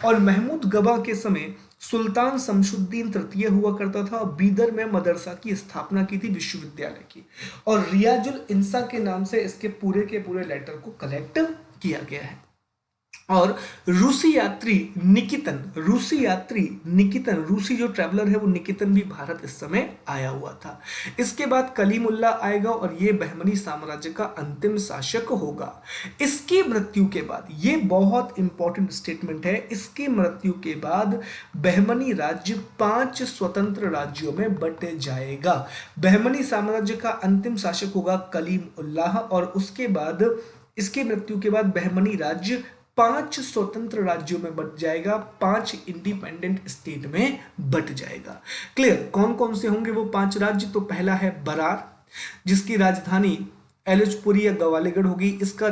[SPEAKER 1] और महमूद गवा के समय सुल्तान शमसुद्दीन तृतीय हुआ करता था और बीदर में मदरसा की स्थापना की थी, विश्वविद्यालय की। और रियाजुल इंसा के नाम से इसके पूरे के पूरे लेटर को कलेक्ट किया गया है। और रूसी यात्री निकितन, रूसी जो ट्रैवलर है वो निकितन भी भारत इस समय आया हुआ था। इसके बाद कलीमुल्ला आएगा और ये बहमनी साम्राज्य का अंतिम शासक होगा। इसकी मृत्यु के बाद, ये बहुत इंपॉर्टेंट स्टेटमेंट है, इसकी मृत्यु के बाद बहमनी राज्य 5 स्वतंत्र राज्यों में बट जाएगा। बहमनी साम्राज्य का अंतिम शासक होगा कलीमुल्लाह और उसके बाद इसकी मृत्यु के बाद बहमनी राज्य 5 स्वतंत्र राज्यों में बट जाएगा, 5 इंडिपेंडेंट स्टेट में बट जाएगा। क्लियर? कौन कौन से होंगे वो 5 राज्य? तो पहला है बरार जिसकी राजधानी एलचपुरी या गवालीगढ़ होगी। इसका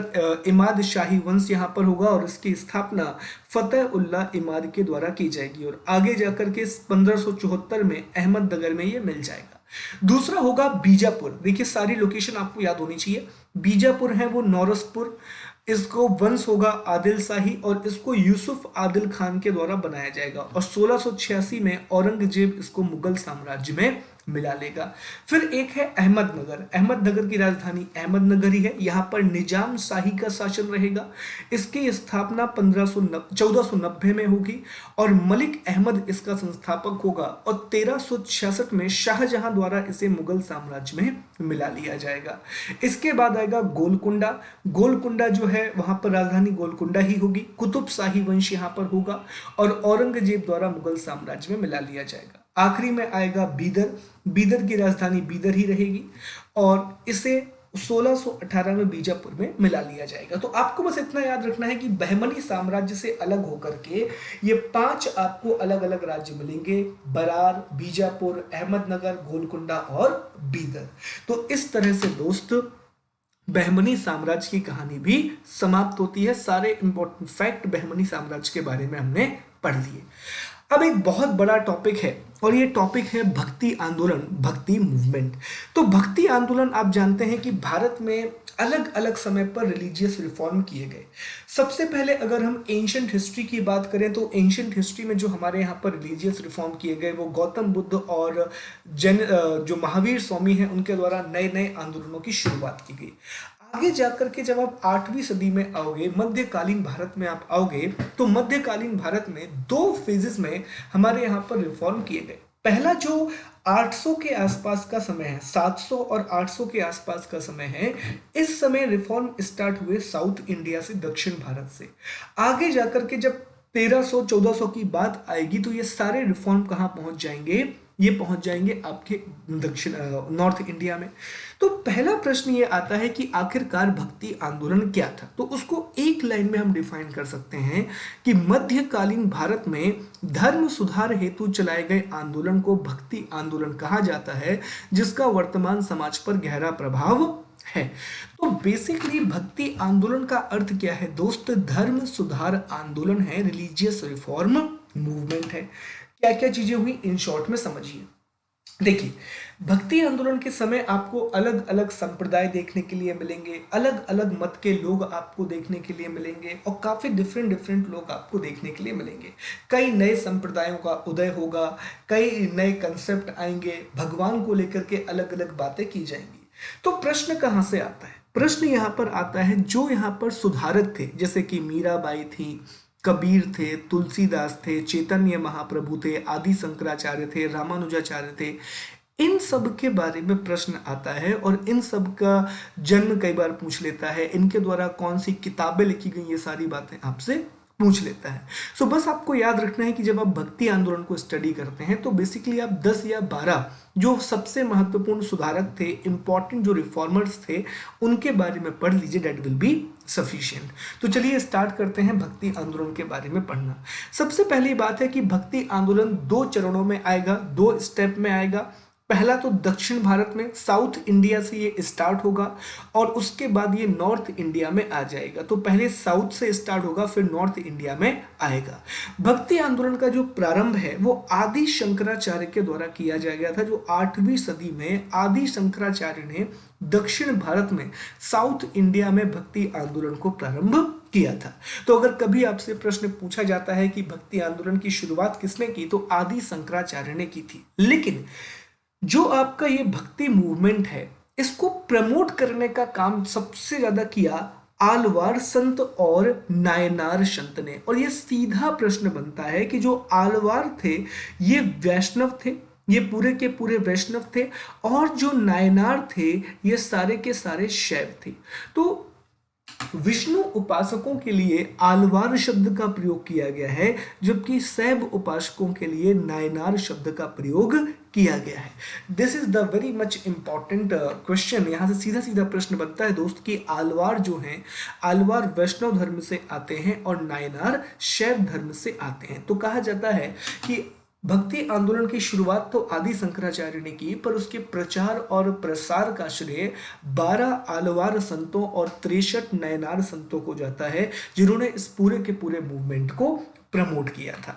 [SPEAKER 1] इमाद शाही वंश यहां पर होगा और इसकी स्थापना फतेह उल्लाह इमाद के द्वारा की जाएगी और आगे जाकर के 1574 में अहमदनगर में ये मिल जाएगा। दूसरा होगा बीजापुर। देखिए सारी लोकेशन आपको याद होनी चाहिए। बीजापुर है वो नौरसपुर, इसको वंश होगा आदिल शाही और इसको यूसुफ आदिल खान के द्वारा बनाया जाएगा और 1686 में औरंगजेब इसको मुगल साम्राज्य में मिला लेगा। फिर एक है अहमदनगर। अहमदनगर की राजधानी अहमदनगर ही है, यहां पर निजाम शाही का शासन रहेगा। इसकी स्थापना 1490 में होगी और मलिक अहमद इसका संस्थापक होगा और 1366 में शाहजहां द्वारा इसे मुगल साम्राज्य में मिला लिया जाएगा। इसके बाद आएगा गोलकुंडा। गोलकुंडा जो है वहां पर राजधानी गोलकुंडा ही होगी, कुतुब शाही वंश यहां पर होगा और औरंगजेब द्वारा मुगल साम्राज्य में मिला लिया जाएगा। आखिरी में आएगा बीदर। बीदर की राजधानी बीदर ही रहेगी और इसे 1618 में बीजापुर में मिला लिया जाएगा। तो आपको बस इतना याद रखना है कि बहमनी साम्राज्य से अलग होकर के ये 5 आपको अलग अलग राज्य मिलेंगे, बरार, बीजापुर, अहमदनगर, गोलकुंडा और बीदर। तो इस तरह से दोस्त बहमनी साम्राज्य की कहानी भी समाप्त होती है। सारे इंपॉर्टेंट फैक्ट बहमनी साम्राज्य के बारे में हमने पढ़ लिए। अब एक बहुत बड़ा टॉपिक है और ये टॉपिक है भक्ति आंदोलन, भक्ति मूवमेंट। तो भक्ति आंदोलन आप जानते हैं कि भारत में अलग अलग समय पर रिलीजियस रिफॉर्म किए गए। सबसे पहले अगर हम एंशंट हिस्ट्री की बात करें तो एंशंट हिस्ट्री में जो हमारे यहाँ पर रिलीजियस रिफॉर्म किए गए वो गौतम बुद्ध और जो महावीर स्वामी हैं उनके द्वारा नए नए आंदोलनों की शुरुआत की गई। आगे जाकर के जब आप 8वीं सदी में आओगे, मध्यकालीन भारत में आप आओगे, तो मध्यकालीन भारत में दो फेजेस में हमारे यहाँ पर रिफॉर्म किए गए। पहला जो 800 के आसपास का समय है, 700 और 800 के आसपास का समय है, इस समय रिफॉर्म स्टार्ट हुए साउथ इंडिया से, दक्षिण भारत से। आगे जाकर के जब 1300-1400 की बात आएगी तो ये सारे रिफॉर्म कहाँ पहुंच जाएंगे? ये पहुंच जाएंगे आपके दक्षिण नॉर्थ इंडिया में। तो पहला प्रश्न ये आता है कि आखिरकार भक्ति आंदोलन क्या था? तो उसको एक लाइन में हम डिफाइन कर सकते हैं कि मध्यकालीन भारत में धर्म सुधार हेतु चलाए गए आंदोलन को भक्ति आंदोलन कहा जाता है, जिसका वर्तमान समाज पर गहरा प्रभाव है। तो बेसिकली भक्ति आंदोलन का अर्थ क्या है दोस्त? धर्म सुधार आंदोलन है, रिलीजियस रिफॉर्म मूवमेंट है। क्या क्या चीजें हुई इन शॉर्ट में समझिए। देखिए, भक्ति आंदोलन के समय आपको अलग अलग संप्रदाय देखने के लिए मिलेंगे, अलग अलग मत के लोग आपको देखने के लिए मिलेंगे और काफी डिफरेंट डिफरेंट लोग आपको देखने के लिए मिलेंगे। कई नए संप्रदायों का उदय होगा, कई नए कंसेप्ट आएंगे, भगवान को लेकर के अलग अलग बातें की जाएंगी। तो प्रश्न कहां से आता है? प्रश्न यहां पर आता है जो यहां पर सुधारक थे, जैसे कि मीराबाई थी, कबीर थे, तुलसीदास थे, चैतन्य महाप्रभु थे, आदि शंकराचार्य थे, रामानुजाचार्य थे, इन सब के बारे में प्रश्न आता है और इन सब का जन्म कई बार पूछ लेता है, इनके द्वारा कौन सी किताबें लिखी गई, ये सारी बातें आपसे पूछ लेता है। सो बस आपको याद रखना है कि जब आप भक्ति आंदोलन को स्टडी करते हैं तो बेसिकली आप 10 या 12 जो सबसे महत्वपूर्ण सुधारक थे, इंपॉर्टेंट जो रिफॉर्मर्स थे, उनके बारे में पढ़ लीजिए, डेट विल बी सफिशिएंट। तो चलिए स्टार्ट करते हैं भक्ति आंदोलन के बारे में पढ़ना। सबसे पहली बात है कि भक्ति आंदोलन 2 चरणों में आएगा, 2 स्टेप में आएगा। पहला तो दक्षिण भारत में, साउथ इंडिया से ये स्टार्ट होगा और उसके बाद ये नॉर्थ इंडिया में आ जाएगा। तो पहले साउथ से स्टार्ट होगा, फिर नॉर्थ इंडिया में आएगा। भक्ति आंदोलन का जो प्रारंभ है वो आदि शंकराचार्य के द्वारा किया गया था, जो 8वीं सदी में आदि शंकराचार्य ने दक्षिण भारत में, साउथ इंडिया में भक्ति आंदोलन को प्रारंभ किया था। तो अगर कभी आपसे प्रश्न पूछा जाता है कि भक्ति आंदोलन की शुरुआत किसने की, तो आदि शंकराचार्य ने की थी। लेकिन जो आपका ये भक्ति मूवमेंट है, इसको प्रमोट करने का काम सबसे ज्यादा किया आलवार संत और नायनार संत ने। और ये सीधा प्रश्न बनता है कि जो आलवार थे ये वैष्णव थे, ये पूरे के पूरे वैष्णव थे, और जो नायनार थे ये सारे के सारे शैव थे। तो विष्णु उपासकों के लिए आलवार शब्द का प्रयोग किया गया है, जबकि शैव उपासकों के लिए नायनार शब्द का प्रयोग किया गया है। This is the very much important question. यहां से सीधा सीधा प्रश्न बनता है दोस्त कि आलवार जो हैं, आलवार वैष्णव धर्म से आते हैं और नायनार शैव धर्म से आते हैं। तो कहा जाता है कि भक्ति आंदोलन की शुरुआत तो आदि शंकराचार्य ने की, पर उसके प्रचार और प्रसार का श्रेय 12 आलवार संतों और 63 नयनार संतों को जाता है, जिन्होंने इस पूरे के पूरे मूवमेंट को प्रमोट किया था।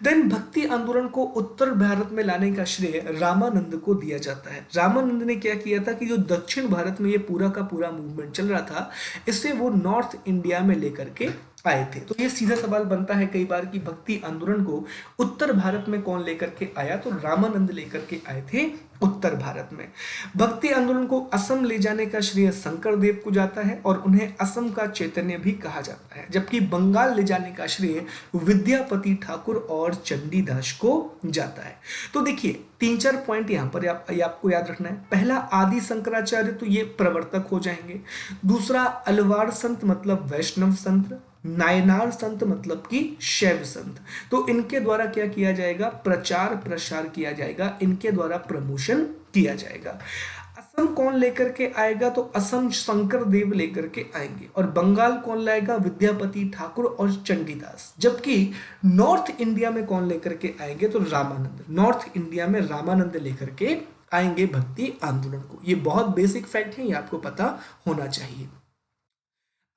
[SPEAKER 1] देन भक्ति आंदोलन को उत्तर भारत में लाने का श्रेय रामानंद को दिया जाता है। रामानंद ने क्या किया था कि जो दक्षिण भारत में ये पूरा का पूरा मूवमेंट चल रहा था, इसे वो नॉर्थ इंडिया में लेकर के आए थे। तो ये सीधा सवाल बनता है कई बार कि भक्ति आंदोलन को उत्तर भारत में कौन लेकर के आया, तो रामानंद लेकर के आए थे उत्तर भारत में। भक्ति आंदोलन को असम ले जाने का श्रेय शंकर देव को जाता है और उन्हें असम का चैतन्य भी कहा जाता है, जबकि बंगाल ले जाने का श्रेय विद्यापति ठाकुर और चंडीदास को जाता है। तो देखिए 3-4 पॉइंट यहाँ पर आपको याद रखना है। पहला, आदि शंकराचार्य, तो ये प्रवर्तक हो जाएंगे। दूसरा, अलवार संत मतलब वैष्णव संत, नायनार संत मतलब कि शैव संत। तो इनके द्वारा क्या किया जाएगा, प्रचार प्रसार किया जाएगा, इनके द्वारा प्रमोशन किया जाएगा। असम कौन लेकर के आएगा, तो असम शंकर देव लेकर के आएंगे। और बंगाल कौन लाएगा, विद्यापति ठाकुर और चंडीदास। जबकि नॉर्थ इंडिया में कौन लेकर के आएंगे, तो रामानंद। नॉर्थ इंडिया में रामानंद लेकर के आएंगे भक्ति आंदोलन को। ये बहुत बेसिक फैक्ट है, ये आपको पता होना चाहिए।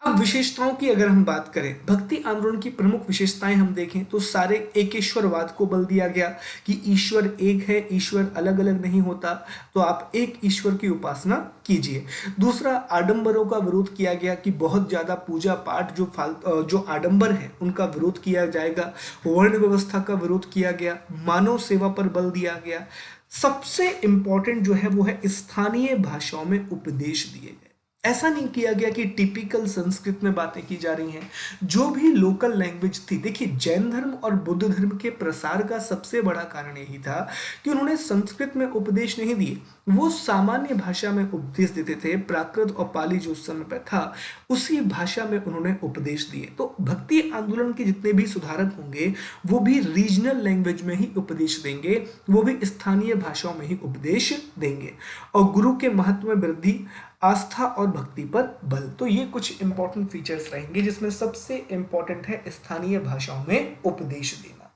[SPEAKER 1] अब विशेषताओं की अगर हम बात करें, भक्ति आंदोलन की प्रमुख विशेषताएं हम देखें तो सारे एकेश्वरवाद को बल दिया गया कि ईश्वर एक है, ईश्वर अलग अलग नहीं होता, तो आप एक ईश्वर की उपासना कीजिए। दूसरा, आडंबरों का विरोध किया गया कि बहुत ज्यादा पूजा पाठ जो आडंबर है उनका विरोध किया जाएगा। वर्ण व्यवस्था का विरोध किया गया, मानव सेवा पर बल दिया गया। सबसे इंपॉर्टेंट जो है वो है स्थानीय भाषाओं में उपदेश दिए गए। ऐसा नहीं किया गया कि टिपिकल संस्कृत में बातें की जा रही हैं, जो भी लोकल लैंग्वेज थी। देखिए, जैन धर्म और बुद्ध धर्म के प्रसार का सबसे बड़ा कारण यही था कि उन्होंने संस्कृत में उपदेश नहीं दिए, वो सामान्य भाषा में उपदेश देते थे। प्राकृत और पाली जो उस समय पर था उसी भाषा में उन्होंने उपदेश दिए। तो भक्ति आंदोलन के जितने भी सुधारक होंगे वो भी रीजनल लैंग्वेज में ही उपदेश देंगे, वो भी स्थानीय भाषाओं में ही उपदेश देंगे। और गुरु के महत्व में वृद्धि, आस्था और भक्ति पर बल। तो ये कुछ इंपॉर्टेंट फीचर्स रहेंगे, जिसमें सबसे इंपॉर्टेंट है स्थानीय भाषाओं में उपदेश देना।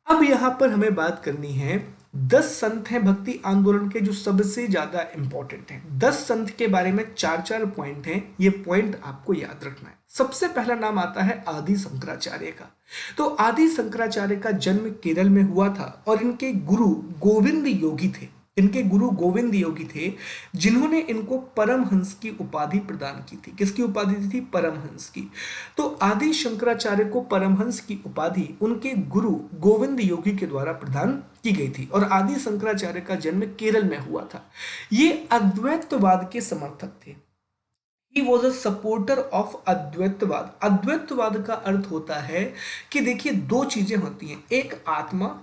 [SPEAKER 1] अब यहां पर हमें बात करनी है 10 संत हैं भक्ति आंदोलन के जो सबसे ज्यादा इंपॉर्टेंट हैं। 10 संत के बारे में 4 पॉइंट हैं, ये पॉइंट आपको याद रखना है। सबसे पहला नाम आता है आदि शंकराचार्य का। तो आदि शंकराचार्य का जन्म केरल में हुआ था और इनके गुरु गोविंद योगी थे। इनके गुरु गोविंद योगी थे, जिन्होंने इनको परमहंस की उपाधि प्रदान की थी। किसकी उपाधि थी? परमहंस की। तो आदि शंकराचार्य को परमहंस की उपाधि उनके गुरु गोविंद योगी के द्वारा प्रदान की गई थी और आदि शंकराचार्य का जन्म केरल में हुआ था। ये अद्वैतवाद के समर्थक थे। He was a supporter of अद्वैतवाद। अद्वैतवाद का अर्थ होता है कि देखिए, दो चीजें होती हैं, एक आत्मा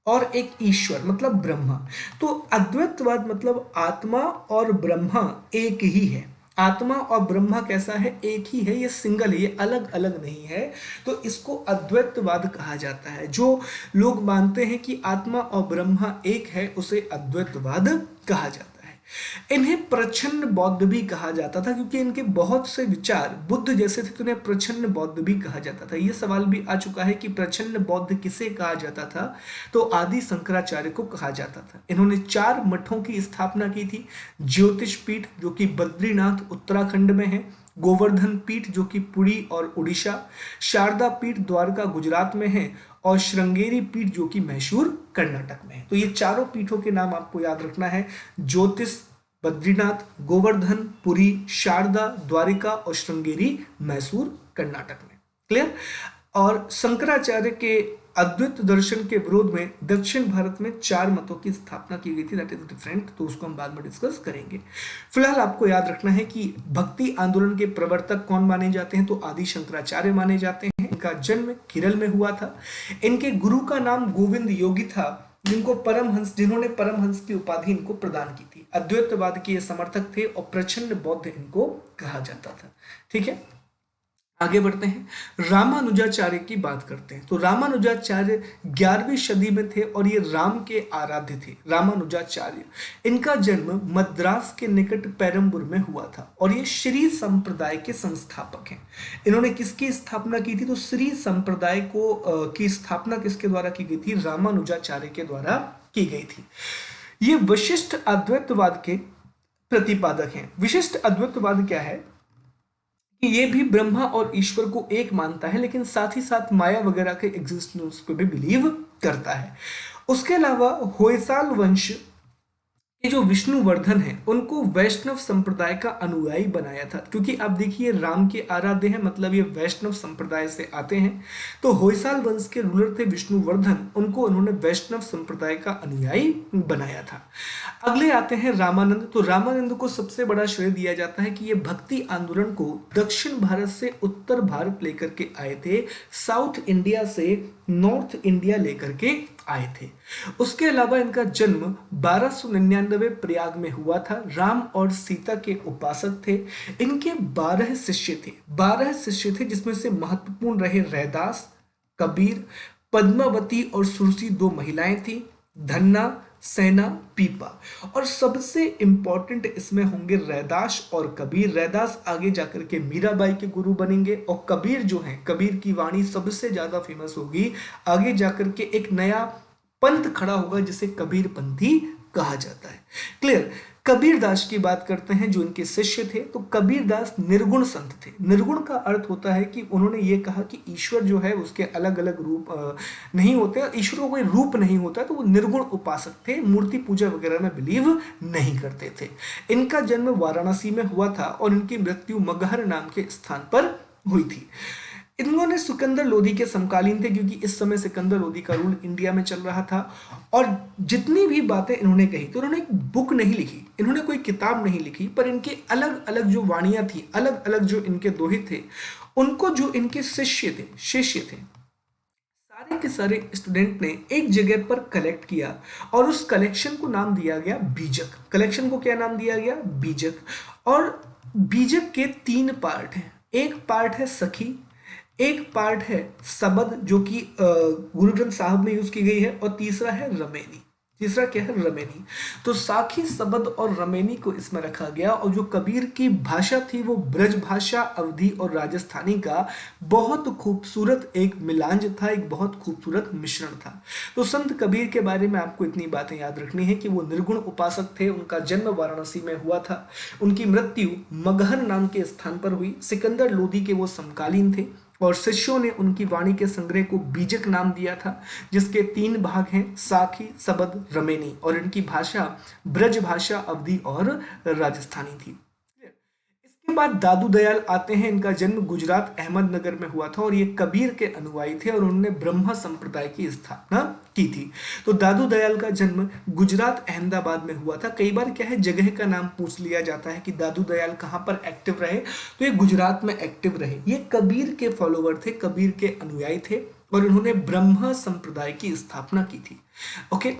[SPEAKER 1] और एक ईश्वर, मतलब ब्रह्मा। तो अद्वैतवाद मतलब आत्मा और ब्रह्मा एक ही है। आत्मा और ब्रह्मा कैसा है? एक ही है, ये सिंगल है, ये अलग अलग नहीं है। तो इसको अद्वैतवाद कहा जाता है। जो लोग मानते हैं कि आत्मा और ब्रह्मा एक है, उसे अद्वैतवाद कहा जाता है। इन्हें प्रच्छन्न बौद्ध भी कहा जाता था, क्योंकि इनके बहुत से विचार बुद्ध जैसे थे, तो इन्हें प्रच्छन्न बौद्ध भी कहा जाता था। यह सवाल भी आ चुका है कि प्रच्छन्न बौद्ध किसे कहा जाता था? तो आदि शंकराचार्य को कहा जाता था। इन्होंने 4 मठों की स्थापना की थी। ज्योतिष पीठ जो कि बद्रीनाथ उत्तराखंड में है, गोवर्धन पीठ जो कि पुरी और उड़ीसा, शारदा पीठ द्वारका गुजरात में है और श्रृंगेरी पीठ जो कि मैसूर कर्नाटक में है। तो ये चारों पीठों के नाम आपको याद रखना है, ज्योतिष, बद्रीनाथ, गोवर्धन, पुरी, शारदा, द्वारिका और श्रृंगेरी मैसूर कर्नाटक में। क्लियर? और शंकराचार्य के अद्वैत दर्शन के विरोध में दक्षिण भारत में 4 मतों की स्थापना की गई थी, दैट इज डिफरेंट, तो उसको हम बाद में डिस्कस करेंगे। फिलहाल आपको याद रखना है कि भक्ति आंदोलन के प्रवर्तक कौन माने जाते हैं? तो आदि शंकराचार्य माने जाते हैं। इनका जन्म केरल में हुआ था। इनके गुरु का नाम गोविंद योगी था, जिन्होंने परमहंस की उपाधि इनको प्रदान की थी। अद्वैतवाद के ये समर्थक थे और प्रच्छन्न बौद्ध इनको कहा जाता था। ठीक है, आगे बढ़ते हैं, रामानुजाचार्य की बात करते हैं। तो रामानुजाचार्य 11वीं सदी में थे और ये राम के आराध्य थे। रामानुजाचार्य, इनका जन्म मद्रास के निकट पेरम्बूर में हुआ था और ये श्री संप्रदाय के संस्थापक हैं। इन्होंने किसकी स्थापना की थी? तो श्री संप्रदाय की स्थापना किसके द्वारा की गई थी? रामानुजाचार्य के द्वारा की गई थी। ये विशिष्ट अद्वैतवाद के प्रतिपादक हैं। विशिष्ट अद्वैतवाद क्या है? ये भी ब्रह्मा और ईश्वर को एक मानता है, लेकिन साथ ही साथ माया वगैरह के एग्जिस्टेंस को भी बिलीव करता है। उसके अलावा होयसाल वंश के जो विष्णुवर्धन है उनको वैष्णव संप्रदाय का अनुयायी बनाया था, क्योंकि आप देखिए राम के आराध्य हैं, मतलब ये वैष्णव संप्रदाय से आते हैं। तो होयसाल वंश के रूलर थे विष्णुवर्धन, उनको उन्होंने वैष्णव संप्रदाय का अनुयायी बनाया था। अगले आते हैं रामानंद। तो रामानंद को सबसे बड़ा श्रेय दिया जाता है कि ये भक्ति आंदोलन को दक्षिण भारत से उत्तर भारत लेकर के आए थे, साउथ इंडिया से नॉर्थ इंडिया लेकर के आए थे। उसके अलावा इनका जन्म 1299 प्रयाग में हुआ था। राम और सीता के उपासक थे। इनके 12 शिष्य थे। 12 शिष्य थे, जिसमें से महत्वपूर्ण रहे रैदास, कबीर, पद्मावती और सुरसी 2 महिलाएं थी, धन्ना, सेना, पीपा। और सबसे इंपॉर्टेंट इसमें होंगे रैदास और कबीर। रैदास आगे जाकर के मीराबाई के गुरु बनेंगे और कबीर जो हैं, कबीर की वाणी सबसे ज्यादा फेमस होगी। आगे जाकर के एक नया पंथ खड़ा होगा जिसे कबीर पंथी कहा जाता है। क्लियर? कबीर दास की बात करते हैं जो इनके शिष्य थे। तो कबीर दास निर्गुण संत थे। निर्गुण का अर्थ होता है कि उन्होंने ये कहा कि ईश्वर जो है उसके अलग अलग रूप नहीं होते, ईश्वर को कोई रूप नहीं होता, तो वो निर्गुण उपासक थे, मूर्ति पूजा वगैरह में बिलीव नहीं करते थे। इनका जन्म वाराणसी में हुआ था और इनकी मृत्यु मगहर नाम के स्थान पर हुई थी। इन्होंने सिकंदर लोदी के समकालीन थे, क्योंकि इस समय सिकंदर लोदी का रूल इंडिया में चल रहा था। और जितनी भी बातें इन्होंने कही, तो इन्होंने एक बुक नहीं लिखी, इन्होंने कोई किताब नहीं लिखी, पर इनके अलग अलग जो वाणियां थी, अलग अलग जो इनके दोहे थे, उनको जो इनके शिष्य थे, सारे के सारे स्टूडेंट ने एक जगह पर कलेक्ट किया और उस कलेक्शन को नाम दिया गया बीजक। कलेक्शन को क्या नाम दिया गया? बीजक। और बीजक के 3 पार्ट हैं। एक पार्ट है सखी, एक पार्ट है सबद जो कि गुरु ग्रंथ साहब में यूज की गई है, और तीसरा है रमेनी। तीसरा क्या है? रमेनी। तो साखी, सबद और रमेनी को इसमें रखा गया। और जो कबीर की भाषा थी वो ब्रज भाषा, अवधी और राजस्थानी का बहुत खूबसूरत एक मिलांज था, एक बहुत खूबसूरत मिश्रण था। तो संत कबीर के बारे में आपको इतनी बातें याद रखनी है कि वो निर्गुण उपासक थे, उनका जन्म वाराणसी में हुआ था, उनकी मृत्यु मगहर नाम के स्थान पर हुई। सिकंदर लोदी के वो समकालीन थे और शिष्यों ने उनकी वाणी के संग्रह को बीजक नाम दिया था, जिसके 3 भाग हैं, साखी, सबद, रमेनी, और इनकी भाषा ब्रज भाषा, अवधी और राजस्थानी थी। इसके बाद दादू दयाल आते हैं। इनका जन्म गुजरात अहमदनगर में हुआ था और ये कबीर के अनुयायी थे और उन्होंने ब्रह्मा संप्रदाय की स्थापना की थी। तो दादू दयाल का जन्म गुजरात अहमदाबाद में हुआ था। कई बार क्या है, जगह का नाम पूछ लिया जाता है कि दादू दयाल कहाँ पर एक्टिव रहे, तो ये गुजरात में एक्टिव रहे। ये कबीर के फॉलोवर थे, कबीर के अनुयायी थे और इन्होंने ब्रह्मा संप्रदाय की स्थापना की थी। ओके।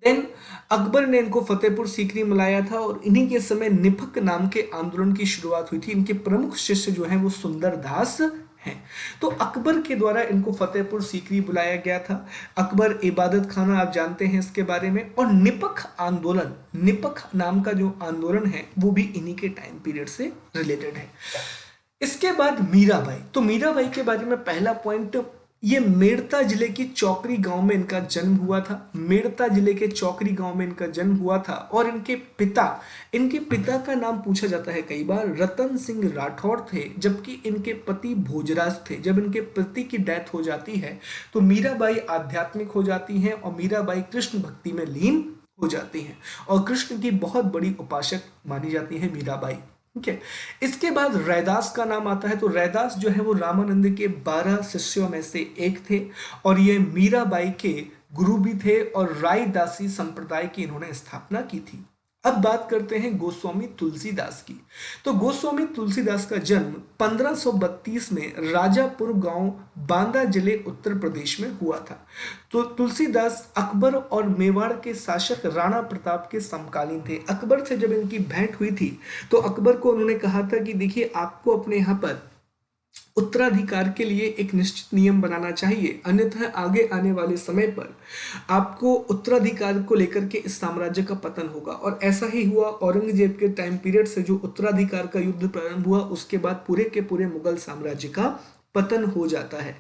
[SPEAKER 1] देन अकबर ने इनको फतेहपुर सीकरी में लाया था और इन्हीं के समय निपक नाम के आंदोलन की शुरुआत हुई थी। इनके प्रमुख शिष्य जो हैं वो सुंदर दास हैं। तो अकबर के द्वारा इनको फतेहपुर सीकरी बुलाया गया था। अकबर इबादत खाना, आप जानते हैं इसके बारे में। और निपक आंदोलन, निपक नाम का जो आंदोलन है वो भी इन्हीं के टाइम पीरियड से रिलेटेड है। इसके बाद मीराबाई। तो मीराबाई के बारे में पहला पॉइंट, ये मेड़ता जिले की चौकरी गांव में इनका जन्म हुआ था। मेड़ता जिले के चौकरी गांव में इनका जन्म हुआ था और इनके पिता का नाम पूछा जाता है कई बार, रतन सिंह राठौर थे, जबकि इनके पति भोजराज थे। जब इनके पति की डेथ हो जाती है तो मीराबाई आध्यात्मिक हो जाती हैं और मीराबाई कृष्ण भक्ति में लीन हो जाती हैं और कृष्ण की बहुत बड़ी उपासक मानी जाती है मीराबाई। ठीक है। इसके बाद रैदास का नाम आता है। तो रैदास जो है वो रामानंद के 12 शिष्यों में से एक थे और ये मीराबाई के गुरु भी थे और रायदासी संप्रदाय की इन्होंने स्थापना की थी। अब बात करते हैं गोस्वामी तुलसीदास की। तो गोस्वामी तुलसीदास का जन्म 1532 में राजापुर गांव, बांदा जिले, उत्तर प्रदेश में हुआ था। तो तुलसीदास अकबर और मेवाड़ के शासक राणा प्रताप के समकालीन थे। अकबर से जब इनकी भेंट हुई थी तो अकबर को उन्होंने कहा था कि देखिए, आपको अपने यहाँ पर उत्तराधिकार के लिए एक निश्चित नियम बनाना चाहिए, अन्यथा आगे आने वाले समय पर आपको उत्तराधिकार को लेकर के इस साम्राज्य का पतन होगा। और ऐसा ही हुआ। औरंगजेब के टाइम पीरियड से जो उत्तराधिकार का युद्ध प्रारंभ हुआ, उसके बाद पूरे के पूरे मुगल साम्राज्य का पतन हो जाता है।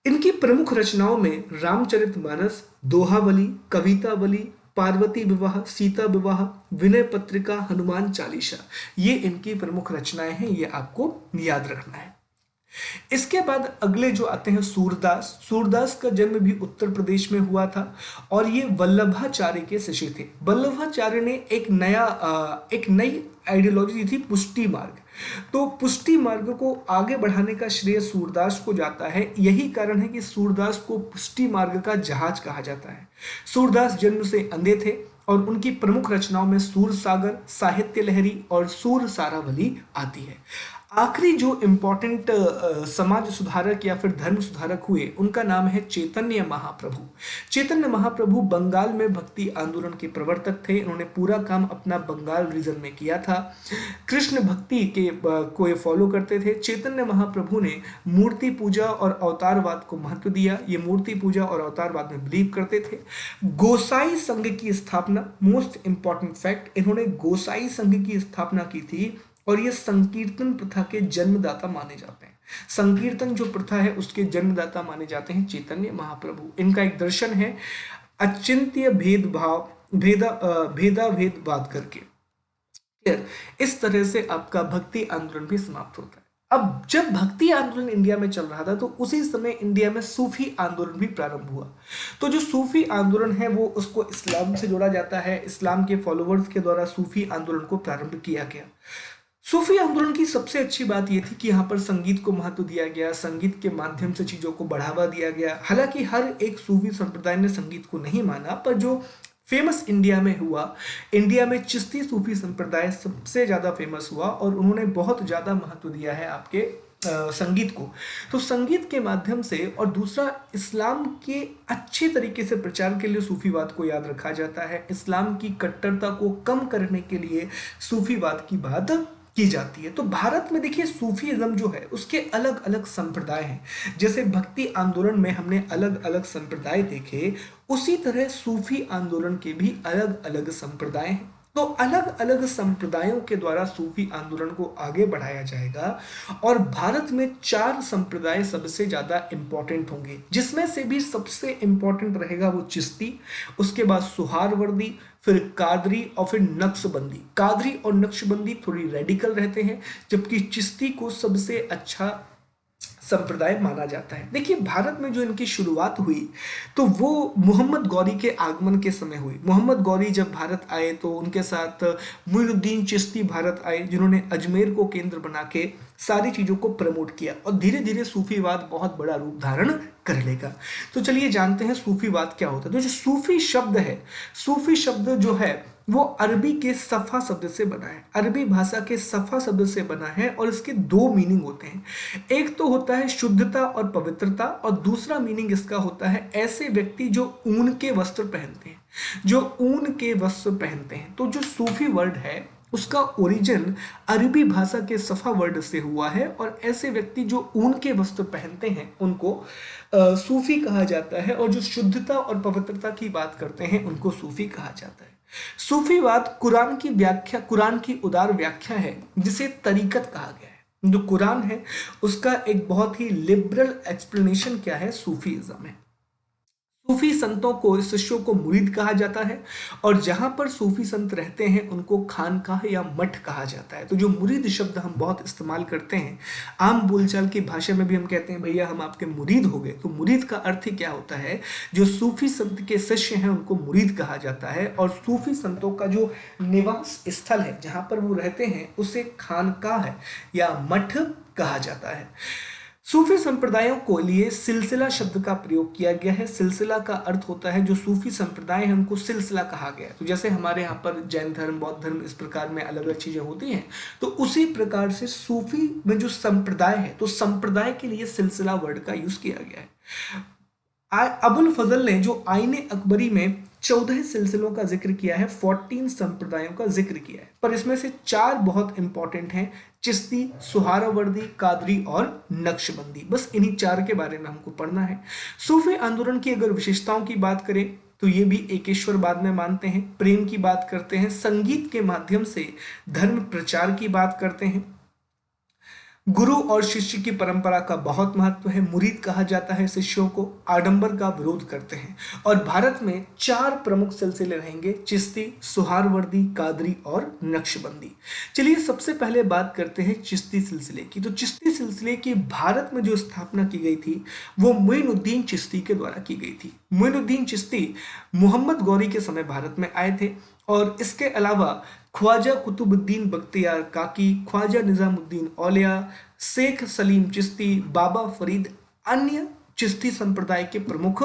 [SPEAKER 1] इनकी प्रमुख रचनाओं में रामचरितमानस, दोहावली, कवितावली, पार्वती विवाह, सीता विवाह, विनय पत्रिका, हनुमान चालीसा, ये इनकी प्रमुख रचनाएं हैं। ये आपको याद रखना है। इसके बाद अगले जो आते हैं सूरदास। सूरदास का जन्म भी उत्तर प्रदेश में हुआ था और ये वल्लभाचार्य के शिष्य थे। वल्लभाचार्य ने एक नई आइडियोलॉजी दी थी, पुष्टि मार्ग। तो पुष्टि मार्ग को आगे बढ़ाने का श्रेय सूरदास को जाता है। यही कारण है कि सूरदास को पुष्टि मार्ग का जहाज कहा जाता है। सूरदास जन्म से अंधे थे और उनकी प्रमुख रचनाओं में सूर सागर, साहित्य लहरी और सूर सारावली आती है। आखिरी जो इंपॉर्टेंट समाज सुधारक या फिर धर्म सुधारक हुए, उनका नाम है चैतन्य महाप्रभु। चैतन्य महाप्रभु बंगाल में भक्ति आंदोलन के प्रवर्तक थे। इन्होंने पूरा काम अपना बंगाल रीजन में किया था। कृष्ण भक्ति के को ये फॉलो करते थे। चैतन्य महाप्रभु ने मूर्ति पूजा और अवतारवाद को महत्व दिया। ये मूर्ति पूजा और अवतारवाद में बिलीव करते थे। गोसाई संघ की स्थापना, मोस्ट इंपॉर्टेंट फैक्ट, इन्होंने गोसाई संघ की स्थापना की थी और ये संकीर्तन प्रथा के जन्मदाता माने जाते हैं। संकीर्तन जो प्रथा है उसके जन्मदाता माने जाते हैं चैतन्य महाप्रभु। इनका एक दर्शन है, अचिंत्य भेदभाव भेदाभेदवाद करके। इस तरह से आपका भक्ति आंदोलन भी समाप्त होता है। अब जब भक्ति आंदोलन इंडिया में चल रहा था तो उसी समय इंडिया में सूफी आंदोलन भी प्रारंभ हुआ। तो जो सूफी आंदोलन है वो उसको इस्लाम से जोड़ा जाता है, इस्लाम के फॉलोअर्स के द्वारा सूफी आंदोलन को प्रारंभ किया गया। सूफी आंदोलन की सबसे अच्छी बात यह थी कि यहाँ पर संगीत को महत्व दिया गया, संगीत के माध्यम से चीजों को बढ़ावा दिया गया। हालांकि हर एक सूफी संप्रदाय ने संगीत को नहीं माना, पर जो फेमस इंडिया में हुआ, इंडिया में चिश्ती सूफी संप्रदाय सबसे ज्यादा फेमस हुआ और उन्होंने बहुत ज्यादा महत्व दिया है आपके संगीत को। तो संगीत के माध्यम से, और दूसरा इस्लाम के अच्छे तरीके से प्रचार के लिए सूफीवाद को याद रखा जाता है। इस्लाम की कट्टरता को कम करने के लिए सूफीवाद की बात की जाती है। तो भारत में देखिए सूफीइज्म जो है उसके अलग अलग संप्रदाय हैं। जैसे भक्ति आंदोलन में हमने अलग अलग संप्रदाय देखे, उसी तरह सूफी आंदोलन के भी अलग अलग संप्रदाय हैं। तो अलग अलग संप्रदायों के द्वारा सूफी आंदोलन को आगे बढ़ाया जाएगा और भारत में 4 संप्रदाय सबसे ज्यादा इंपॉर्टेंट होंगे, जिसमें से भी सबसे इंपॉर्टेंट रहेगा वो चिश्ती, उसके बाद सुहारवर्दी, फिर कादरी और फिर नक्शबंदी। कादरी और नक्शबंदी थोड़ी रेडिकल रहते हैं, जबकि चिश्ती को सबसे अच्छा संप्रदाय माना जाता है। देखिए भारत में जो इनकी शुरुआत हुई तो वो मोहम्मद गौरी के आगमन के समय हुई। मोहम्मद गौरी जब भारत आए तो उनके साथ मोइनुद्दीन चिश्ती भारत आए, जिन्होंने अजमेर को केंद्र बना के सारी चीजों को प्रमोट किया और धीरे धीरे सूफीवाद बहुत बड़ा रूप धारण कर लेगा। तो चलिए जानते हैं सूफीवाद क्या होता है। तो जो सूफी शब्द है, सूफी शब्द जो है वो अरबी के सफा शब्द से बना है, अरबी भाषा के सफा शब्द से बना है और इसके 2 मीनिंग होते हैं। एक तो होता है शुद्धता और पवित्रता, और दूसरा मीनिंग इसका होता है ऐसे व्यक्ति जो ऊन के वस्त्र पहनते हैं, जो ऊन के वस्त्र पहनते हैं। तो जो सूफी वर्ड है उसका ओरिजिन अरबी भाषा के सफा वर्ड से हुआ है और ऐसे व्यक्ति जो ऊन के वस्त्र पहनते हैं उनको सूफी कहा जाता है, और जो शुद्धता और पवित्रता की बात करते हैं उनको सूफी कहा जाता है। सूफीवाद कुरान की व्याख्या, कुरान की उदार व्याख्या है जिसे तरीकत कहा गया है। जो कुरान है उसका एक बहुत ही लिबरल एक्सप्लेनेशन क्या है, सूफीइज्म है। सूफी संतों को, शिष्यों को मुरीद कहा जाता है, और जहां पर सूफी संत रहते हैं उनको खानकाह या मठ कहा जाता है। तो जो मुरीद शब्द हम बहुत इस्तेमाल करते हैं, आम बोलचाल की भाषा में भी हम कहते हैं भैया हम आपके मुरीद हो गए। तो मुरीद का अर्थ ही क्या होता है, जो सूफी संत के शिष्य हैं उनको मुरीद कहा जाता है, और सूफी संतों का जो निवास स्थल है जहां पर वो रहते हैं उसे खानकाह या मठ कहा जाता है। सूफी संप्रदायों को लिए सिलसिला शब्द का प्रयोग किया गया है। सिलसिला का अर्थ होता है जो सूफी संप्रदाय है उनको सिलसिला कहा गया है। तो जैसे हमारे यहाँ पर जैन धर्म, बौद्ध धर्म, इस प्रकार में अलग अलग चीजें होती हैं, तो उसी प्रकार से सूफी में जो संप्रदाय है तो संप्रदाय के लिए सिलसिला वर्ड का यूज किया गया है। अबुल फजल ने जो आईने अकबरी में 14 सिलसिलों का जिक्र किया है, 14 संप्रदायों का जिक्र किया है, पर इसमें से 4 बहुत इंपॉर्टेंट हैं, चिश्ती, सुहारावर्दी, कादरी और नक्शबंदी। बस इन्हीं 4 के बारे में हमको पढ़ना है। सूफी आंदोलन की अगर विशेषताओं की बात करें तो ये भी एकेश्वरवाद में मानते हैं, प्रेम की बात करते हैं, संगीत के माध्यम से धर्म प्रचार की बात करते हैं, गुरु और शिष्य की परंपरा का बहुत महत्व है, मुरीद कहा जाता है शिष्यों को, आडंबर का विरोध करते हैं। और भारत में 4 प्रमुख सिलसिले रहेंगे, चिश्ती, सुहारवर्दी, कादरी और नक्शबंदी। चलिए सबसे पहले बात करते हैं चिश्ती सिलसिले की। तो चिश्ती सिलसिले की भारत में जो स्थापना की गई थी वो मोइनुद्दीन चिश्ती के द्वारा की गई थी। मोइनुद्दीन चिश्ती मोहम्मद गौरी के समय भारत में आए थे, और इसके अलावा ख्वाजा कुतुबुद्दीन बख्तियार काकी, ख्वाजा निजामुद्दीन औलिया, शेख सलीम चिश्ती, बाबा फरीद अन्य चिश्ती संप्रदाय के प्रमुख